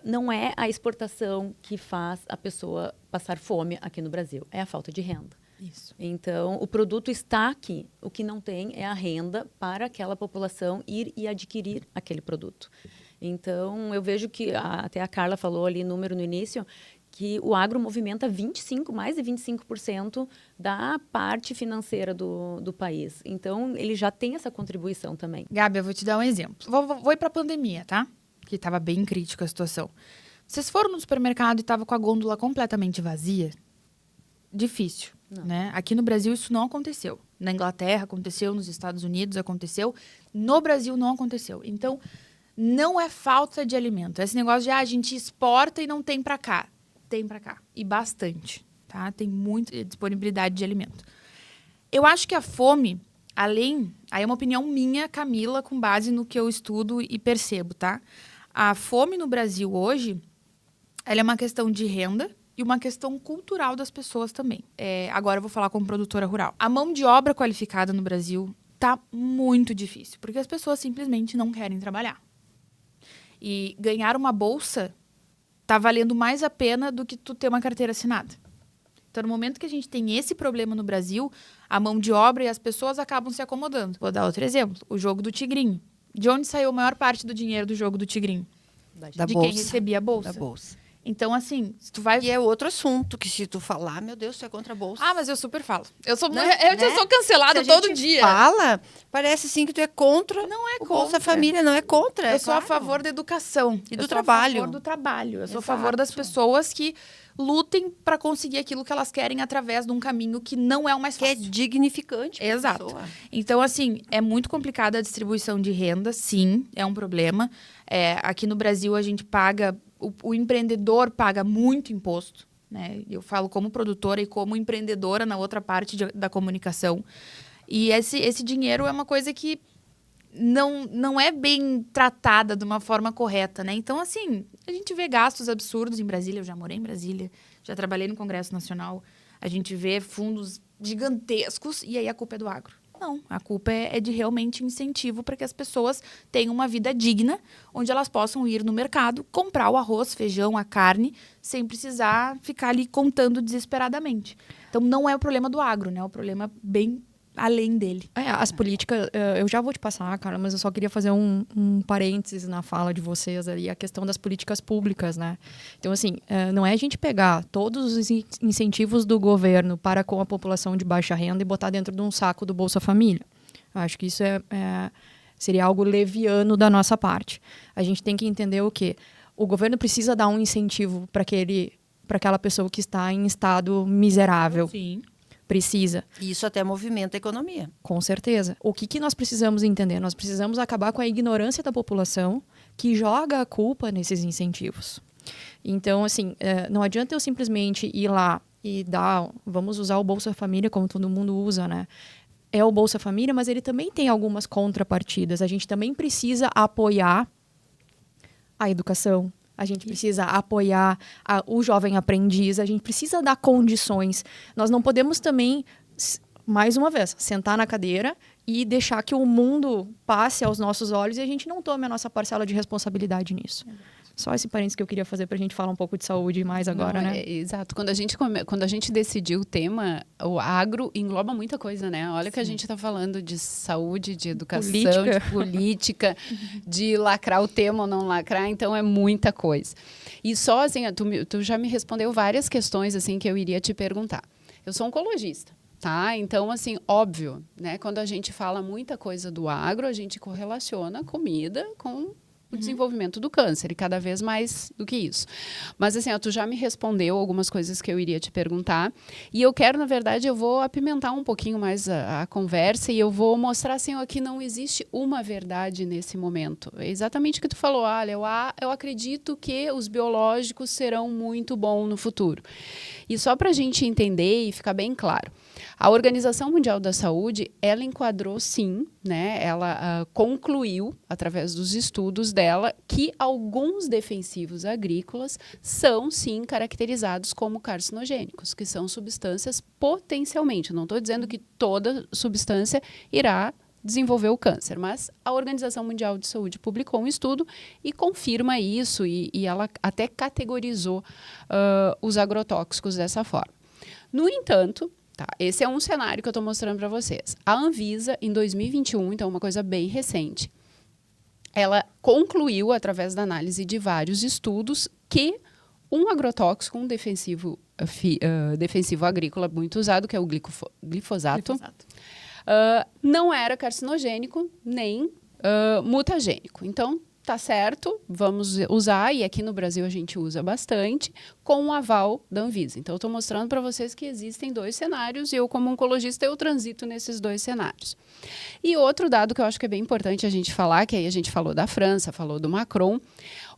Não é a exportação que faz a pessoa passar fome aqui no Brasil, é a falta de renda. Isso. Então, o produto está aqui. O que não tem é a renda para aquela população ir e adquirir aquele produto. Então, eu vejo que, até a Carla falou ali, número no início, que o agro movimenta mais de 25% da parte financeira do país. Então, ele já tem essa contribuição também. Gabi, eu vou te dar um exemplo. Vou ir para a pandemia, tá? Que estava bem crítica a situação. Vocês foram no supermercado e estava com a gôndola completamente vazia? Difícil. Né? Aqui no Brasil isso não aconteceu. Na Inglaterra aconteceu, nos Estados Unidos aconteceu, no Brasil não aconteceu. Então, não é falta de alimento. Esse negócio de a gente exporta e não tem para cá. Tem para cá. E bastante. Tá? Tem muita disponibilidade de alimento. Eu acho que a fome, aí é uma opinião minha, Camila, com base no que eu estudo e percebo, tá? A fome no Brasil hoje, ela é uma questão de renda, e uma questão cultural das pessoas também. Agora eu vou falar como produtora rural. A mão de obra qualificada no Brasil tá muito difícil, porque as pessoas simplesmente não querem trabalhar. E ganhar uma bolsa tá valendo mais a pena do que tu ter uma carteira assinada. Então, no momento que a gente tem esse problema no Brasil, a mão de obra e as pessoas acabam se acomodando. Vou dar outro exemplo, o jogo do Tigrinho. De onde saiu a maior parte do dinheiro do jogo do Tigrinho? Da de bolsa. quem recebia a bolsa. Da bolsa. Então, assim, se tu vai... E é outro assunto, que se tu falar, meu Deus, tu é contra a bolsa. Ah, mas eu super falo. Eu sou Né? cancelada todo dia. Fala, parece assim que tu é contra. Não é o contra. Bolsa Família, não é contra. Eu sou a favor da educação. E do Eu trabalho. sou a favor do trabalho. Eu sou a Exato. favor das pessoas que lutem para conseguir aquilo que elas querem através de um caminho que não é o mais Que é fácil. dignificante pra Exato. pessoa. Então, assim, é muito complicada a distribuição de renda, sim, é um problema. Aqui no Brasil, a gente paga... O empreendedor paga muito imposto, né? Eu falo como produtora e como empreendedora na outra parte da comunicação. E esse dinheiro é uma coisa que não é bem tratada de uma forma correta, né? Então, assim, a gente vê gastos absurdos em Brasília. Eu já morei em Brasília, já trabalhei no Congresso Nacional. A gente vê fundos gigantescos e aí a culpa é do agro. Não, a culpa é de realmente incentivo para que as pessoas tenham uma vida digna, onde elas possam ir no mercado, comprar o arroz, feijão, a carne, sem precisar ficar ali contando desesperadamente. Então, não é o problema do agro, né? É o problema bem além dele. As políticas, eu já vou te passar, cara, mas eu só queria fazer um parênteses na fala de vocês ali, a questão das políticas públicas, né? Então, assim, não é a gente pegar todos os incentivos do governo para com a população de baixa renda e botar dentro de um saco do Bolsa Família. Eu acho que isso seria algo leviano da nossa parte. A gente tem que entender o quê? O governo precisa dar um incentivo para aquela pessoa que está em estado miserável. Sim. Precisa. Isso até movimenta a economia. Com certeza. O que nós precisamos entender? Nós precisamos acabar com a ignorância da população que joga a culpa nesses incentivos. Então, assim, não adianta eu simplesmente ir lá e vamos usar o Bolsa Família como todo mundo usa, né? É o Bolsa Família, mas ele também tem algumas contrapartidas. A gente também precisa apoiar a educação. A gente precisa apoiar o jovem aprendiz, a gente precisa dar condições. Nós não podemos também, mais uma vez, sentar na cadeira e deixar que o mundo passe aos nossos olhos e a gente não tome a nossa parcela de responsabilidade nisso. Só esse parênteses que eu queria fazer para a gente falar um pouco de saúde mais agora, né? Exato. Quando a gente decidiu o tema, o agro engloba muita coisa, né? Olha que a gente está falando de saúde, de educação, de política, de lacrar o tema ou não lacrar, então é muita coisa. E só assim, tu já me respondeu várias questões assim que eu iria te perguntar. Eu sou oncologista. Tá? Então, assim, óbvio, né? Quando a gente fala muita coisa do agro, a gente correlaciona a comida com o desenvolvimento do câncer, e cada vez mais do que isso. Mas, assim, tu já me respondeu algumas coisas que eu iria te perguntar, e eu quero, na verdade, eu vou apimentar um pouquinho mais a conversa, e eu vou mostrar, assim, que não existe uma verdade nesse momento. É exatamente o que tu falou, olha, eu acredito que os biológicos serão muito bons no futuro. E só para a gente entender e ficar bem claro, a Organização Mundial da Saúde, ela enquadrou sim, né? Ela concluiu, através dos estudos dela, que alguns defensivos agrícolas são sim caracterizados como carcinogênicos, que são substâncias potencialmente, não estou dizendo que toda substância irá desenvolver o câncer, mas a Organização Mundial de Saúde publicou um estudo e confirma isso, e ela até categorizou os agrotóxicos dessa forma. No entanto, tá, esse é um cenário que eu estou mostrando para vocês. A Anvisa, em 2021, então uma coisa bem recente, ela concluiu, através da análise de vários estudos, que um agrotóxico, um defensivo agrícola muito usado, que é o glifosato. Não era carcinogênico nem mutagênico. Então, tá certo, vamos usar, e aqui no Brasil a gente usa bastante, com o aval da Anvisa. Então, eu estou mostrando para vocês que existem dois cenários, e eu, como oncologista, eu transito nesses dois cenários. E outro dado que eu acho que é bem importante a gente falar, que aí a gente falou da França, falou do Macron.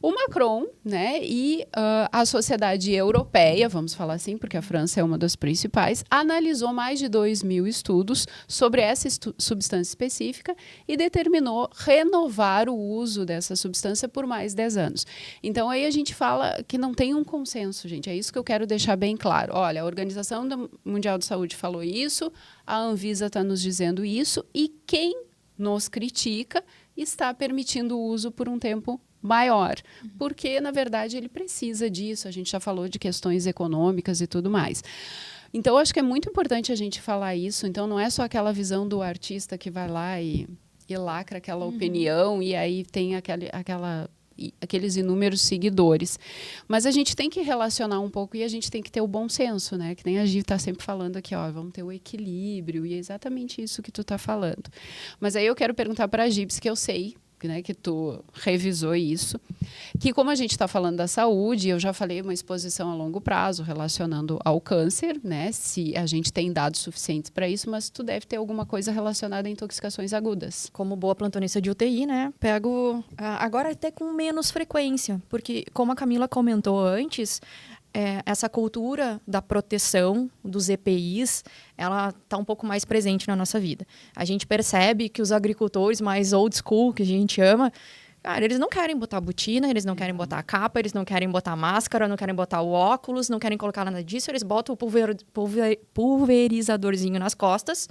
O Macron, né, e a sociedade europeia, vamos falar assim, porque a França é uma das principais, analisou mais de 2.000 estudos sobre essa substância específica e determinou renovar o uso dessa substância por mais 10 anos. Então, aí a gente fala que não tem um consenso, gente. É isso que eu quero deixar bem claro. Olha, a Organização Mundial de Saúde falou isso, a Anvisa está nos dizendo isso, e quem nos critica está permitindo o uso por um tempo maior, porque, na verdade, ele precisa disso. A gente já falou de questões econômicas e tudo mais. Então, acho que é muito importante a gente falar isso. Então, não é só aquela visão do artista que vai lá e lacra aquela opinião e aí tem aqueles inúmeros seguidores. Mas a gente tem que relacionar um pouco e a gente tem que ter o bom senso, né? Que nem a Gi está sempre falando aqui, vamos ter o equilíbrio, e é exatamente isso que tu está falando. Mas aí eu quero perguntar para a Gi, que eu sei, né, que tu revisou isso, que como a gente está falando da saúde, eu já falei uma exposição a longo prazo relacionando ao câncer, né, se a gente tem dados suficientes para isso, mas tu deve ter alguma coisa relacionada a intoxicações agudas. Como boa plantonista de UTI, né, pego agora até com menos frequência, porque como a Camila comentou antes, essa cultura da proteção dos EPIs, ela está um pouco mais presente na nossa vida. A gente percebe que os agricultores mais old school, que a gente ama, Cara, eles não querem botar botina, eles não querem botar capa, eles não querem botar máscara, não querem botar o óculos, não querem colocar nada disso, eles botam o pulverizadorzinho nas costas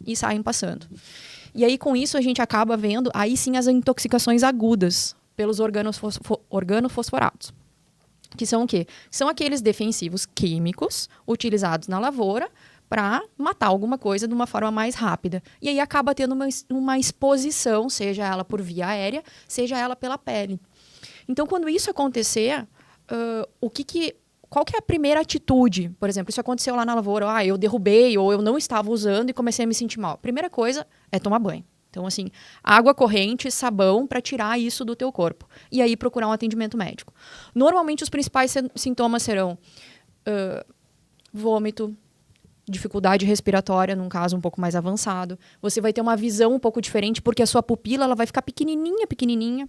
e saem passando. E aí, com isso, a gente acaba vendo, aí sim, as intoxicações agudas pelos organofosforados. Que são o quê? São aqueles defensivos químicos utilizados na lavoura para matar alguma coisa de uma forma mais rápida. E aí acaba tendo uma exposição, seja ela por via aérea, seja ela pela pele. Então, quando isso acontecer, qual que é a primeira atitude? Por exemplo, isso aconteceu lá na lavoura, eu derrubei ou eu não estava usando e comecei a me sentir mal. Primeira coisa é tomar banho. Então, assim, água corrente, sabão para tirar isso do teu corpo. E aí procurar um atendimento médico. Normalmente, os principais sintomas serão vômito, dificuldade respiratória, num caso um pouco mais avançado. Você vai ter uma visão um pouco diferente, porque a sua pupila ela vai ficar pequenininha.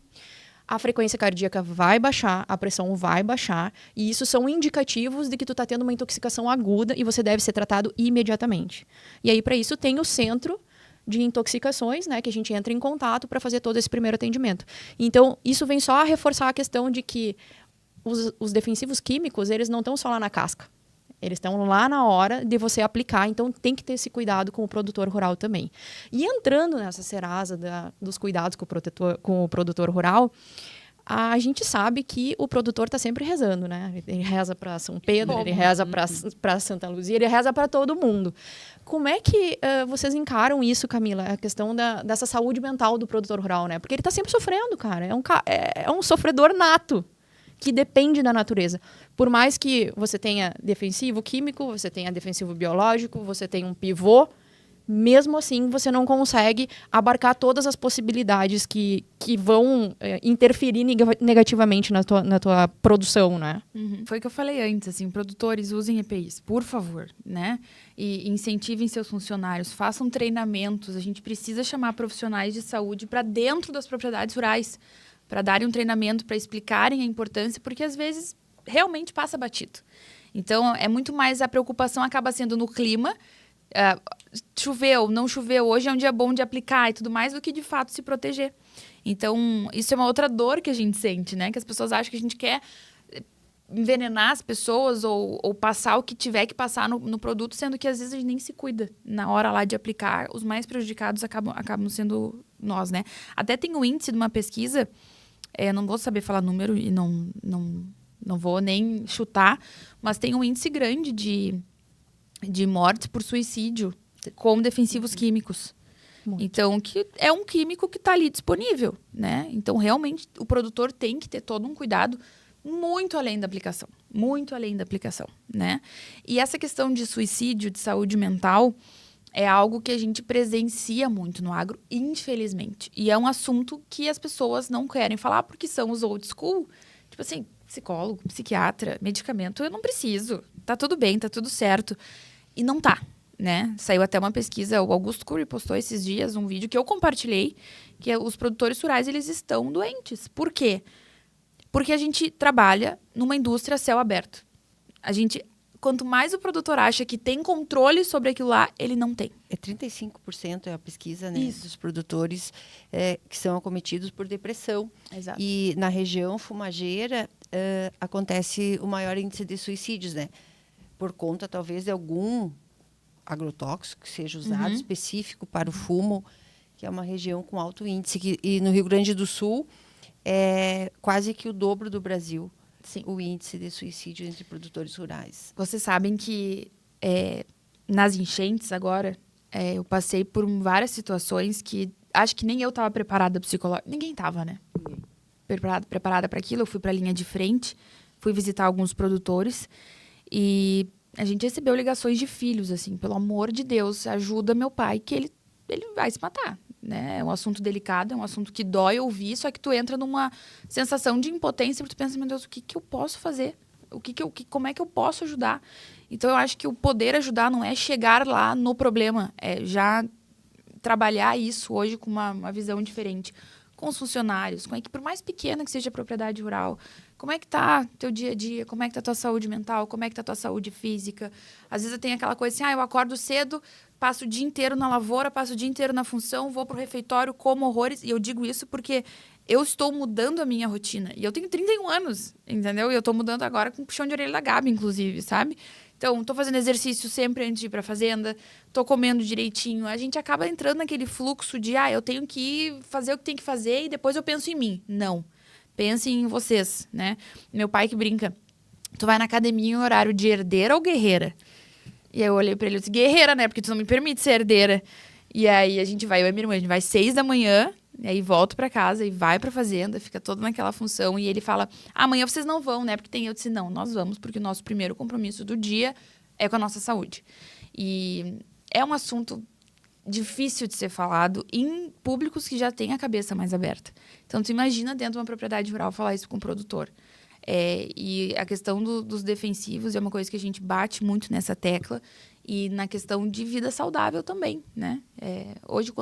A frequência cardíaca vai baixar, a pressão vai baixar. E isso são indicativos de que tu está tendo uma intoxicação aguda e você deve ser tratado imediatamente. E aí, para isso, tem o centro de intoxicações, né, que a gente entra em contato para fazer todo esse primeiro atendimento. Então, isso vem só a reforçar a questão de que os defensivos químicos, eles não estão só lá na casca. Eles estão lá na hora de você aplicar, então tem que ter esse cuidado com o produtor rural também. E entrando nessa serasa dos cuidados com o produtor rural, a gente sabe que o produtor está sempre rezando, né? Ele reza para São Pedro, ele reza para Santa Luzia, ele reza para todo mundo. Como é que vocês encaram isso, Camila? A questão dessa saúde mental do produtor rural, né? Porque ele está sempre sofrendo, cara. É um sofredor nato que depende da natureza. Por mais que você tenha defensivo químico, você tenha defensivo biológico, você tenha um pivô, mesmo assim você não consegue abarcar todas as possibilidades que vão interferir negativamente na tua produção, né? Foi o que eu falei antes, assim, produtores usem EPIs, por favor, né? E incentivem seus funcionários, façam treinamentos. A gente precisa chamar profissionais de saúde para dentro das propriedades rurais, para darem um treinamento, para explicarem a importância, porque às vezes realmente passa batido. Então, é muito mais a preocupação acaba sendo no clima, choveu, não choveu, hoje é um dia bom de aplicar e tudo mais, do que de fato se proteger. Então, isso é uma outra dor que a gente sente, né? Que as pessoas acham que a gente quer envenenar as pessoas ou passar o que tiver que passar no produto, sendo que às vezes a gente nem se cuida na hora lá de aplicar. Os mais prejudicados acabam sendo nós, né? Até tem um índice de uma pesquisa, não vou saber falar número e não vou nem chutar, mas tem um índice grande de mortes por suicídio com defensivos químicos. Muito. Então, que é um químico que está ali disponível, né? Então, realmente, o produtor tem que ter todo um cuidado muito além da aplicação. Muito além da aplicação, né? E essa questão de suicídio, de saúde mental, é algo que a gente presencia muito no agro, infelizmente. E é um assunto que as pessoas não querem falar porque são os old school. Tipo assim, psicólogo, psiquiatra, medicamento, eu não preciso. Tá tudo bem, tá tudo certo. E não tá, né? Saiu até uma pesquisa, o Augusto Cury postou esses dias um vídeo que eu compartilhei, que os produtores rurais, eles estão doentes. Por quê? Porque a gente trabalha numa indústria a céu aberto. Quanto mais o produtor acha que tem controle sobre aquilo lá, ele não tem. 35% é a pesquisa, né, dos produtores que são acometidos por depressão. Exato. E na região fumageira acontece o maior índice de suicídios, né? Por conta, talvez, de algum agrotóxico que seja usado específico para o fumo, que é uma região com alto índice. E no Rio Grande do Sul é quase que o dobro do Brasil. Sim. O índice de suicídio entre produtores rurais. Vocês sabem que nas enchentes agora, eu passei por várias situações que acho que nem eu estava preparada psicologicamente. Ninguém estava, né? Ninguém. Preparada para aquilo. Eu fui para a linha de frente, fui visitar alguns produtores e a gente recebeu ligações de filhos, assim, pelo amor de Deus, ajuda meu pai, que ele vai se matar. Né? É um assunto delicado, é um assunto que dói ouvir, só que tu entra numa sensação de impotência, porque tu pensa, meu Deus, o que eu posso fazer? Como é que eu posso ajudar? Então, eu acho que o poder ajudar não é chegar lá no problema, é já trabalhar isso hoje com uma visão diferente. Com os funcionários, com a equipe, por mais pequena que seja a propriedade rural. Como é que tá teu dia a dia? Como é que tá tua saúde mental? Como é que tá tua saúde física? Às vezes eu tenho aquela coisa assim, eu acordo cedo, passo o dia inteiro na lavoura, passo o dia inteiro na função, vou pro refeitório, como horrores. E eu digo isso porque eu estou mudando a minha rotina. E eu tenho 31 anos, entendeu? E eu tô mudando agora com o puxão de orelha da Gabi, inclusive, sabe? Então, tô fazendo exercício sempre antes de ir pra fazenda, tô comendo direitinho. A gente acaba entrando naquele fluxo de, eu tenho que fazer o que tem que fazer e depois eu penso em mim. Não. Pense em vocês, né? Meu pai que brinca, tu vai na academia em horário de herdeira ou guerreira? E aí eu olhei pra ele e disse, guerreira, né? Porque tu não me permite ser herdeira. E aí a gente vai, eu e minha irmã, a gente vai 6 da manhã, e aí volto pra casa e vai pra fazenda, fica todo naquela função. E ele fala, amanhã vocês não vão, né? Porque tem eu disse, não, nós vamos, porque o nosso primeiro compromisso do dia é com a nossa saúde. E é um assunto difícil de ser falado em públicos que já têm a cabeça mais aberta. Então, tu imagina dentro de uma propriedade rural falar isso com o produtor. E a questão dos defensivos é uma coisa que a gente bate muito nessa tecla. E na questão de vida saudável também, né? Hoje,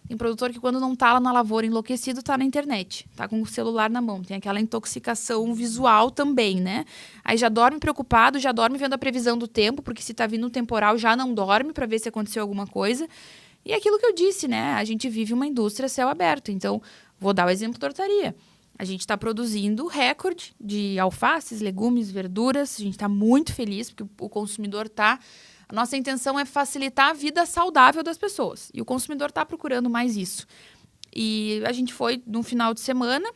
tem produtor que quando não tá lá na lavoura enlouquecido, tá na internet. Tá com o celular na mão. Tem aquela intoxicação visual também, né? Aí já dorme preocupado, já dorme vendo a previsão do tempo, porque se tá vindo um temporal, já não dorme para ver se aconteceu alguma coisa. E aquilo que eu disse, né? A gente vive uma indústria céu aberto. Então, vou dar o exemplo da hortaria. A gente está produzindo recorde de alfaces, legumes, verduras. A gente está muito feliz, porque o consumidor está... A nossa intenção é facilitar a vida saudável das pessoas. E o consumidor está procurando mais isso. E a gente foi, no final de semana,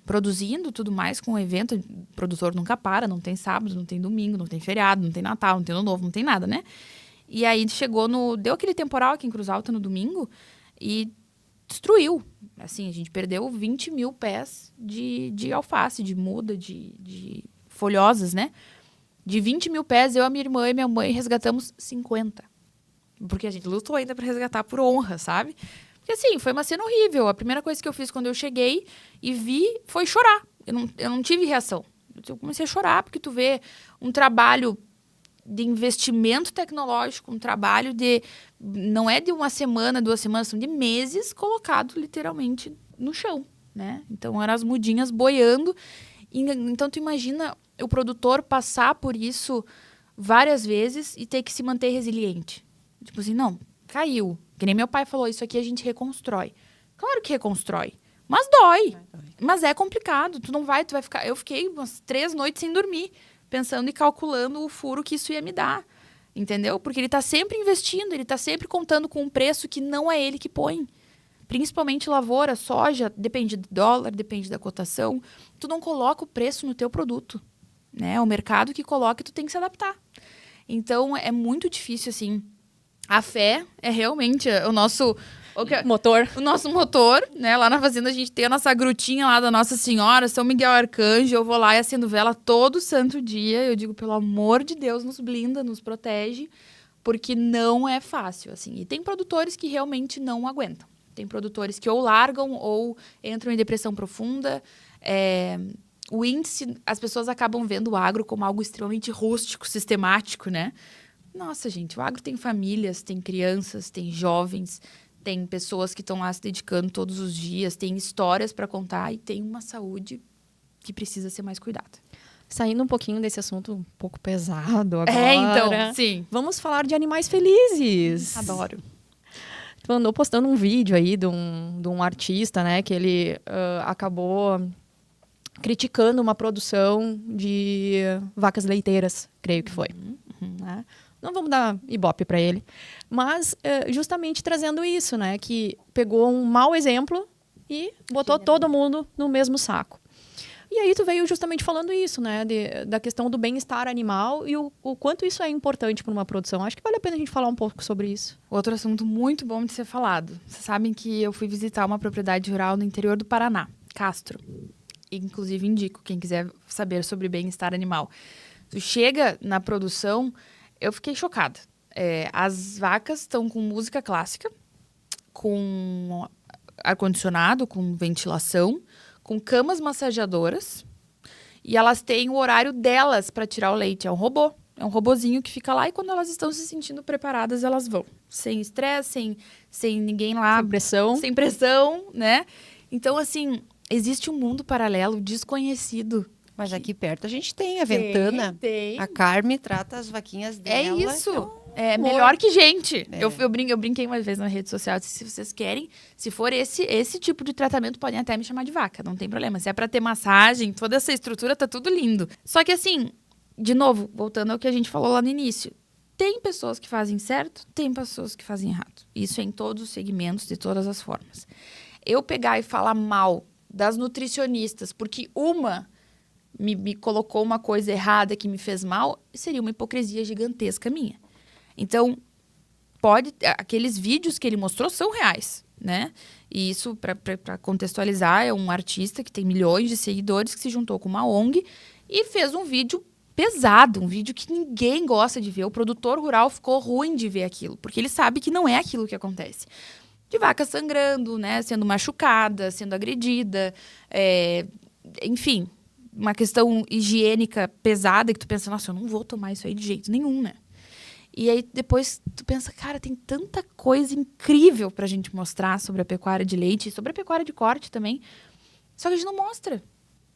produzindo tudo mais com o evento. O produtor nunca para, não tem sábado, não tem domingo, não tem feriado, não tem Natal, não tem Ano Novo, não tem nada, né? E aí deu aquele temporal aqui em Cruz Alta no domingo e destruiu. Assim, a gente perdeu 20 mil pés de alface, de muda, de folhosas, né? De 20 mil pés, eu, a minha irmã e minha mãe resgatamos 50. Porque a gente lutou ainda para resgatar por honra, sabe? Porque assim, foi uma cena horrível. A primeira coisa que eu fiz quando eu cheguei e vi foi chorar. Eu não tive reação. Eu comecei a chorar porque tu vê um trabalho de investimento tecnológico, um trabalho não é de uma semana, 2 semanas, são de meses colocado literalmente no chão, né? Então eram as mudinhas boiando. Então tu imagina o produtor passar por isso várias vezes e ter que se manter resiliente. Tipo assim, não, caiu. Que nem meu pai falou, isso aqui a gente reconstrói. Claro que reconstrói, mas dói. Mas é complicado, tu vai ficar... Eu fiquei umas 3 noites sem dormir, pensando e calculando o furo que isso ia me dar. Entendeu? Porque ele tá sempre investindo, ele tá sempre contando com um preço que não é ele que põe. Principalmente lavoura, soja, depende do dólar, depende da cotação. Tu não coloca o preço no teu produto, né? É o mercado que coloca e tu tem que se adaptar. Então, é muito difícil, assim. A fé é realmente o nosso... Motor. O nosso motor, né? Lá na fazenda a gente tem a nossa grutinha lá da Nossa Senhora, São Miguel Arcanjo. Eu vou lá e acendo vela todo santo dia. Eu digo, pelo amor de Deus, nos blinda, nos protege. Porque não é fácil, assim. E tem produtores que realmente não aguentam. Tem produtores que ou largam ou entram em depressão profunda. O índice, as pessoas acabam vendo o agro como algo extremamente rústico, sistemático, né? Nossa, gente, o agro tem famílias, tem crianças, tem jovens, tem pessoas que estão lá se dedicando todos os dias, tem histórias para contar e tem uma saúde que precisa ser mais cuidada. Saindo um pouquinho desse assunto um pouco pesado agora. Então, sim. Vamos falar de animais felizes. Adoro. Tu andou postando um vídeo aí de um artista, né? Que ele acabou criticando uma produção de vacas leiteiras, creio que foi. Né? Não vamos dar ibope para ele. Mas justamente trazendo isso, né? Que pegou um mau exemplo e botou todo mundo no mesmo saco. E aí tu veio justamente falando isso, né? Da questão do bem-estar animal e o quanto isso é importante para uma produção. Acho que vale a pena a gente falar um pouco sobre isso. Outro assunto muito bom de ser falado. Vocês sabem que eu fui visitar uma propriedade rural no interior do Paraná, Castro. Inclusive indico, quem quiser saber sobre bem-estar animal. Tu chega na produção, eu fiquei chocada. As vacas estão com música clássica, com ar-condicionado, com ventilação, com camas massageadoras, e elas têm o horário delas para tirar o leite. É um robô. É um robozinho que fica lá e quando elas estão se sentindo preparadas, elas vão. Sem estresse, sem ninguém lá... Sem pressão. Sem pressão, né? Então, assim, existe um mundo paralelo desconhecido. Mas aqui perto a gente tem a Ventana. Tem. A Carme trata as vaquinhas dela. É isso. Então, é Amor. melhor que gente. É. Eu brinquei uma vez na rede social, disse, se vocês querem, se for esse tipo de tratamento, podem até me chamar de vaca, não tem problema. Se é pra ter massagem, toda essa estrutura, tá tudo lindo. Só que assim, de novo, voltando ao que a gente falou lá no início, tem pessoas que fazem certo, tem pessoas que fazem errado. Isso é em todos os segmentos, de todas as formas. Eu pegar e falar mal das nutricionistas, porque uma me colocou uma coisa errada que me fez mal, seria uma hipocrisia gigantesca minha. Então, aqueles vídeos que ele mostrou são reais, né? E isso, para contextualizar, é um artista que tem milhões de seguidores que se juntou com uma ONG e fez um vídeo pesado, um vídeo que ninguém gosta de ver. O produtor rural ficou ruim de ver aquilo, porque ele sabe que não é aquilo que acontece. De vaca sangrando, né? Sendo machucada, sendo agredida, enfim, uma questão higiênica pesada que tu pensa, nossa, eu não vou tomar isso aí de jeito nenhum, né? E aí depois tu pensa, cara, tem tanta coisa incrível pra gente mostrar sobre a pecuária de leite e sobre a pecuária de corte também, só que a gente não mostra.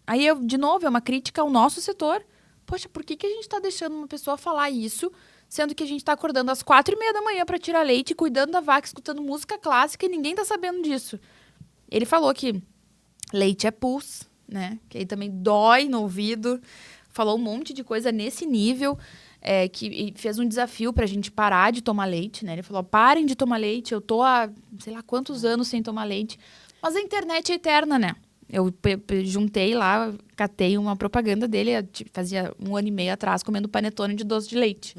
Aí, de novo, é uma crítica ao nosso setor. Poxa, por que a gente tá deixando uma pessoa falar isso, sendo que a gente tá acordando às 4:30 da manhã pra tirar leite, cuidando da vaca, escutando música clássica e ninguém tá sabendo disso? Ele falou que leite é pus, né? Que aí também dói no ouvido. Falou um monte de coisa nesse nível, que fez um desafio pra gente parar de tomar leite, né? Ele falou, parem de tomar leite, eu tô há sei lá quantos anos sem tomar leite. Mas a internet é eterna, né? Eu juntei lá, catei uma propaganda dele, fazia 1 ano e meio atrás, comendo panetone de doce de leite.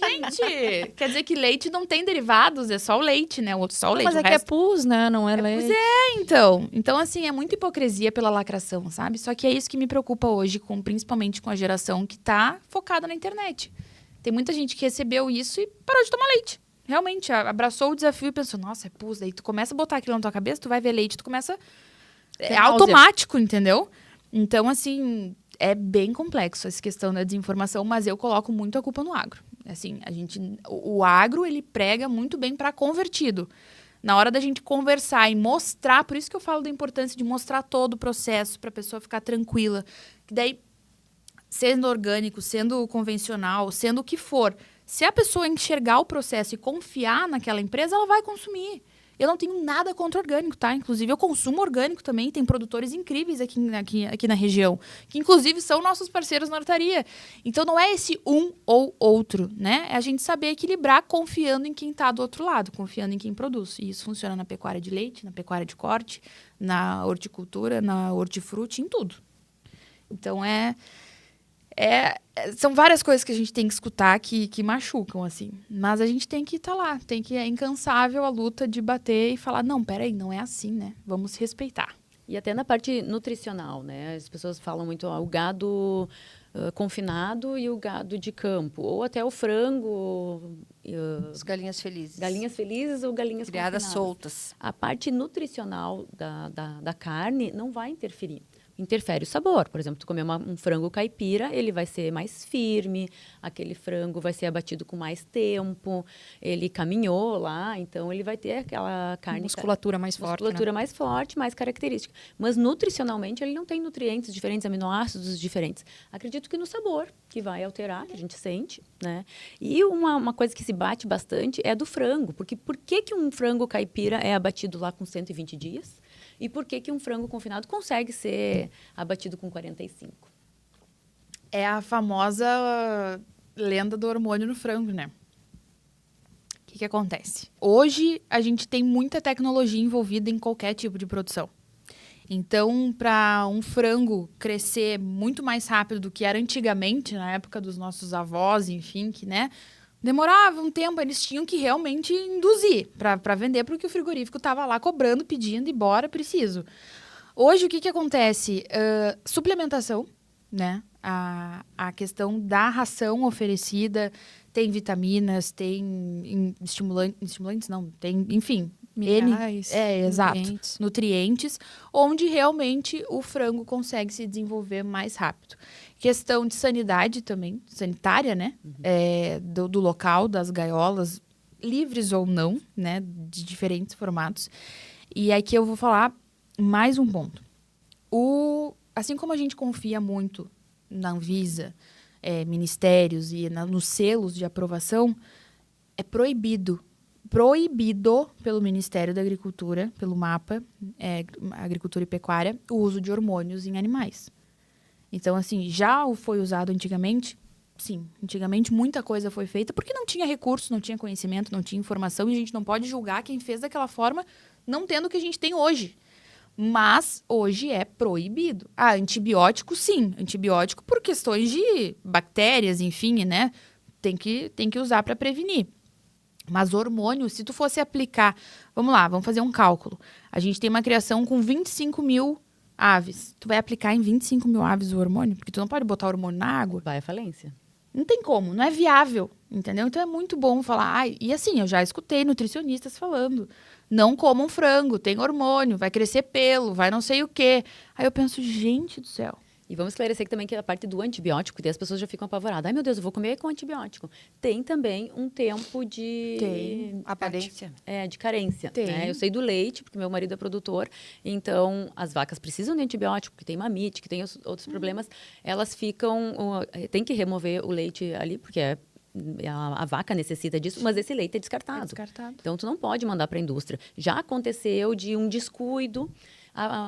Gente, quer dizer que leite não tem derivados, é só o leite, né? Só o leite. Mas o é que é resto... pus, né? Não é leite. Pois é, então. Então, assim, é muita hipocrisia pela lacração, sabe? Só que é isso que me preocupa hoje, principalmente com a geração que tá focada na internet. Tem muita gente que recebeu isso e parou de tomar leite. Realmente, abraçou o desafio e pensou, nossa, é pus. Daí tu começa a botar aquilo na tua cabeça, tu vai ver leite, tu começa... É automático, entendeu? Então, assim, é bem complexo essa questão da desinformação, mas eu coloco muito a culpa no agro. Assim, o agro, ele prega muito bem para convertido. Na hora da gente conversar e mostrar, por isso que eu falo da importância de mostrar todo o processo para a pessoa ficar tranquila. Que daí, sendo orgânico, sendo convencional, sendo o que for, se a pessoa enxergar o processo e confiar naquela empresa, ela vai consumir. Eu não tenho nada contra orgânico, tá? Inclusive, eu consumo orgânico também. Tem produtores incríveis aqui na região, que inclusive são nossos parceiros na hortaria. Então, não é esse um ou outro, né? É a gente saber equilibrar confiando em quem está do outro lado, confiando em quem produz. E isso funciona na pecuária de leite, na pecuária de corte, na horticultura, na hortifruti, em tudo. Então, são várias coisas que a gente tem que escutar que machucam, assim. Mas a gente tem que estar lá. É incansável a luta de bater e falar, não, peraí, não é assim, né? Vamos respeitar. E até na parte nutricional, né? As pessoas falam muito o gado confinado e o gado de campo. Ou até o frango... As galinhas felizes. Galinhas felizes ou galinhas criadas confinadas. soltas. A parte nutricional da carne não vai interferir. Interfere o sabor. Por exemplo, tu comer um frango caipira, ele vai ser mais firme, aquele frango vai ser abatido com mais tempo, ele caminhou lá, então ele vai ter aquela carne... Musculatura mais forte, musculatura né? mais forte, mais característica. Mas nutricionalmente ele não tem nutrientes diferentes, aminoácidos diferentes. Acredito que no sabor, que vai alterar, que a gente sente, né? E uma coisa que se bate bastante é do frango, porque por que um frango caipira é abatido lá com 120 dias? E por que um frango confinado consegue ser abatido com 45? É a famosa lenda do hormônio no frango, né? O que acontece? Hoje, a gente tem muita tecnologia envolvida em qualquer tipo de produção. Então, para um frango crescer muito mais rápido do que era antigamente, na época dos nossos avós, enfim, que, né? Demorava um tempo, eles tinham que realmente induzir para vender, porque o frigorífico estava lá cobrando, pedindo, e bora, preciso. Hoje, o que acontece? Suplementação, né? A questão da ração oferecida, tem vitaminas, tem estimulantes não, tem, enfim... Minerais, exato. Nutrientes, onde realmente o frango consegue se desenvolver mais rápido. Questão de sanidade também, sanitária, né? Uhum. Do local, das gaiolas, livres ou não, né? De diferentes formatos. E aqui eu vou falar mais um ponto. Assim como a gente confia muito na Anvisa, ministérios e nos selos de aprovação, É proibido pelo Ministério da Agricultura, pelo MAPA, Agricultura e Pecuária, o uso de hormônios em animais. Então, assim, já foi usado antigamente? Sim, antigamente muita coisa foi feita porque não tinha recurso, não tinha conhecimento, não tinha informação e a gente não pode julgar quem fez daquela forma não tendo o que a gente tem hoje. Mas hoje é proibido. Antibiótico, sim. Antibiótico por questões de bactérias, enfim, né? Tem que usar para prevenir. Mas hormônio, se tu fosse aplicar... Vamos lá, vamos fazer um cálculo. A gente tem uma criação com 25 mil aves. Tu vai aplicar em 25 mil aves o hormônio? Porque tu não pode botar hormônio na água. Vai à falência. Não tem como, não é viável, entendeu? Então é muito bom falar. E assim, eu já escutei nutricionistas falando. Não comam frango, tem hormônio, vai crescer pelo, vai não sei o quê. Aí eu penso, gente do céu. E vamos esclarecer que também que a parte do antibiótico, e as pessoas já ficam apavoradas. Ai, meu Deus, eu vou comer com antibiótico. Tem também um tempo de... Tem. A carência. De carência. Tem. Né? Eu sei do leite, porque meu marido é produtor. Então, as vacas precisam de antibiótico, porque tem mamite, que tem outros problemas. Elas ficam... tem que remover o leite ali, porque a vaca necessita disso, mas esse leite é descartado. É descartado. Então, tu não pode mandar para a indústria. Já aconteceu de um descuido,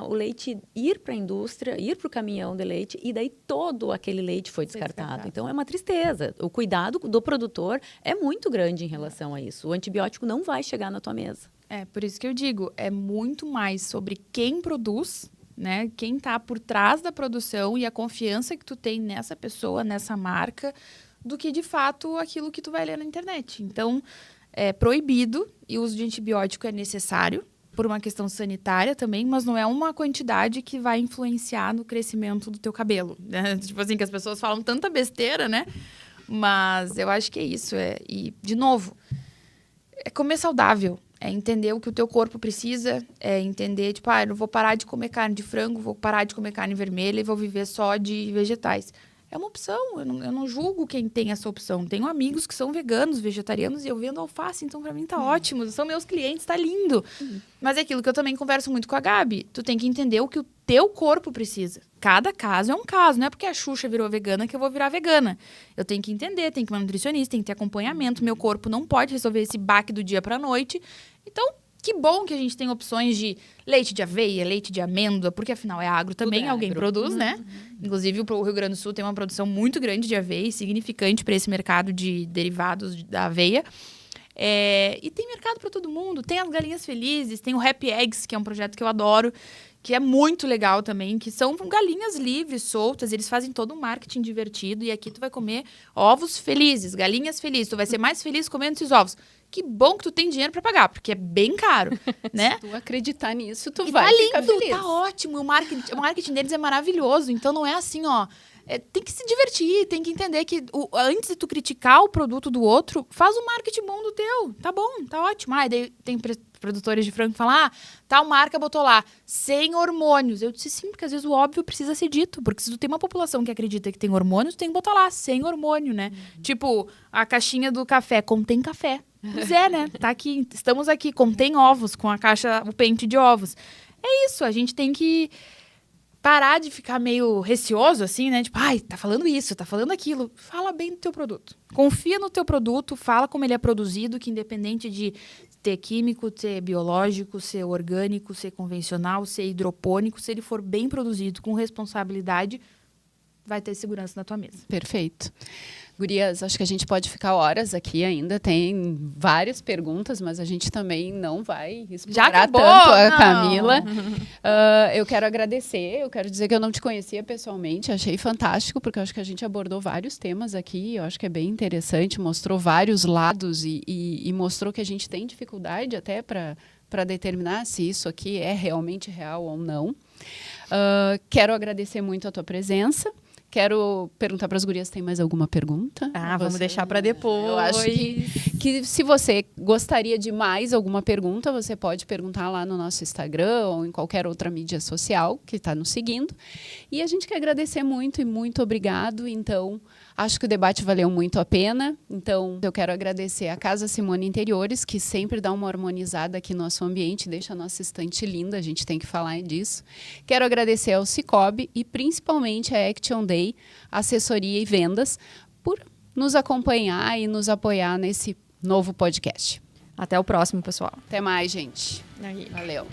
o leite ir para a indústria, ir para o caminhão de leite, e daí todo aquele leite foi descartado. Então, é uma tristeza. O cuidado do produtor é muito grande em relação a isso. O antibiótico não vai chegar na tua mesa. Por isso que eu digo, é muito mais sobre quem produz, né? Quem está por trás da produção e a confiança que tu tem nessa pessoa, nessa marca, do que, de fato, aquilo que tu vai ler na internet. Então, é proibido e o uso de antibiótico é necessário por uma questão sanitária também, mas não é uma quantidade que vai influenciar no crescimento do teu cabelo. Né? Tipo assim, que as pessoas falam tanta besteira, né? Mas eu acho que é isso. E, de novo, é comer saudável. É entender o que o teu corpo precisa. É entender, tipo, eu não vou parar de comer carne de frango, vou parar de comer carne vermelha e vou viver só de vegetais. É uma opção, eu não julgo quem tem essa opção. Tenho amigos que são veganos, vegetarianos, e eu vendo alface, então pra mim tá ótimo. São meus clientes, tá lindo. Mas é aquilo que eu também converso muito com a Gabi. Tu tem que entender o que o teu corpo precisa. Cada caso é um caso, não é porque a Xuxa virou vegana que eu vou virar vegana. Eu tenho que entender, tem que ir uma nutricionista, tem que ter acompanhamento. Meu corpo não pode resolver esse baque do dia pra noite. Então, que bom que a gente tem opções de leite de aveia, leite de amêndoa, porque afinal é agro também, alguém produz, né? Inclusive o Rio Grande do Sul tem uma produção muito grande de aveia, significante para esse mercado de derivados da aveia. E tem mercado para todo mundo. Tem as galinhas felizes, tem o Happy Eggs, que é um projeto que eu adoro, que é muito legal também, que são galinhas livres, soltas, eles fazem todo um marketing divertido, e aqui tu vai comer ovos felizes, galinhas felizes, tu vai ser mais feliz comendo esses ovos. Que bom que tu tem dinheiro para pagar, porque é bem caro, né? Se tu acreditar nisso, tu e vai ficar lindo, feliz. Tá ótimo, o marketing deles é maravilhoso, então não é assim, ó... tem que se divertir, tem que entender que antes de tu criticar o produto do outro, faz o marketing bom do teu. Tá bom, tá ótimo. Daí tem produtores de frango que falam, tal marca botou lá, sem hormônios. Eu disse sim, porque às vezes o óbvio precisa ser dito. Porque se tu tem uma população que acredita que tem hormônios, tu tem que botar lá, sem hormônio, né? Tipo, a caixinha do café contém café. Pois é, né? Tá aqui, estamos aqui, contém ovos, com a caixa, o pente de ovos. É isso, a gente tem que parar de ficar meio receoso, assim, né? Tipo, tá falando isso, tá falando aquilo. Fala bem do teu produto. Confia no teu produto, fala como ele é produzido, que independente de ter químico, ser biológico, ser orgânico, ser convencional, ser hidropônico, se ele for bem produzido, com responsabilidade, vai ter segurança na tua mesa. Perfeito. Gurias, acho que a gente pode ficar horas aqui ainda. Tem várias perguntas, mas a gente também não vai explorar tanto a Camila. Eu quero agradecer, eu quero dizer que eu não te conhecia pessoalmente, achei fantástico, porque eu acho que a gente abordou vários temas aqui, eu acho que é bem interessante, mostrou vários lados e mostrou que a gente tem dificuldade até para determinar se isso aqui é realmente real ou não. Quero agradecer muito a tua presença. Quero perguntar para as gurias se tem mais alguma pergunta. Vamos deixar para depois. Eu acho que se você gostaria de mais alguma pergunta, você pode perguntar lá no nosso Instagram ou em qualquer outra mídia social que está nos seguindo. E a gente quer agradecer muito e muito obrigado. Então, acho que o debate valeu muito a pena. Então, eu quero agradecer a Casa Simone Interiores, que sempre dá uma harmonizada aqui no nosso ambiente, deixa a nossa estante linda, a gente tem que falar disso. Quero agradecer ao Cicobi e principalmente a Action Day, assessoria e vendas, por nos acompanhar e nos apoiar novo podcast. Até o próximo, pessoal. Até mais, gente. Aí. Valeu.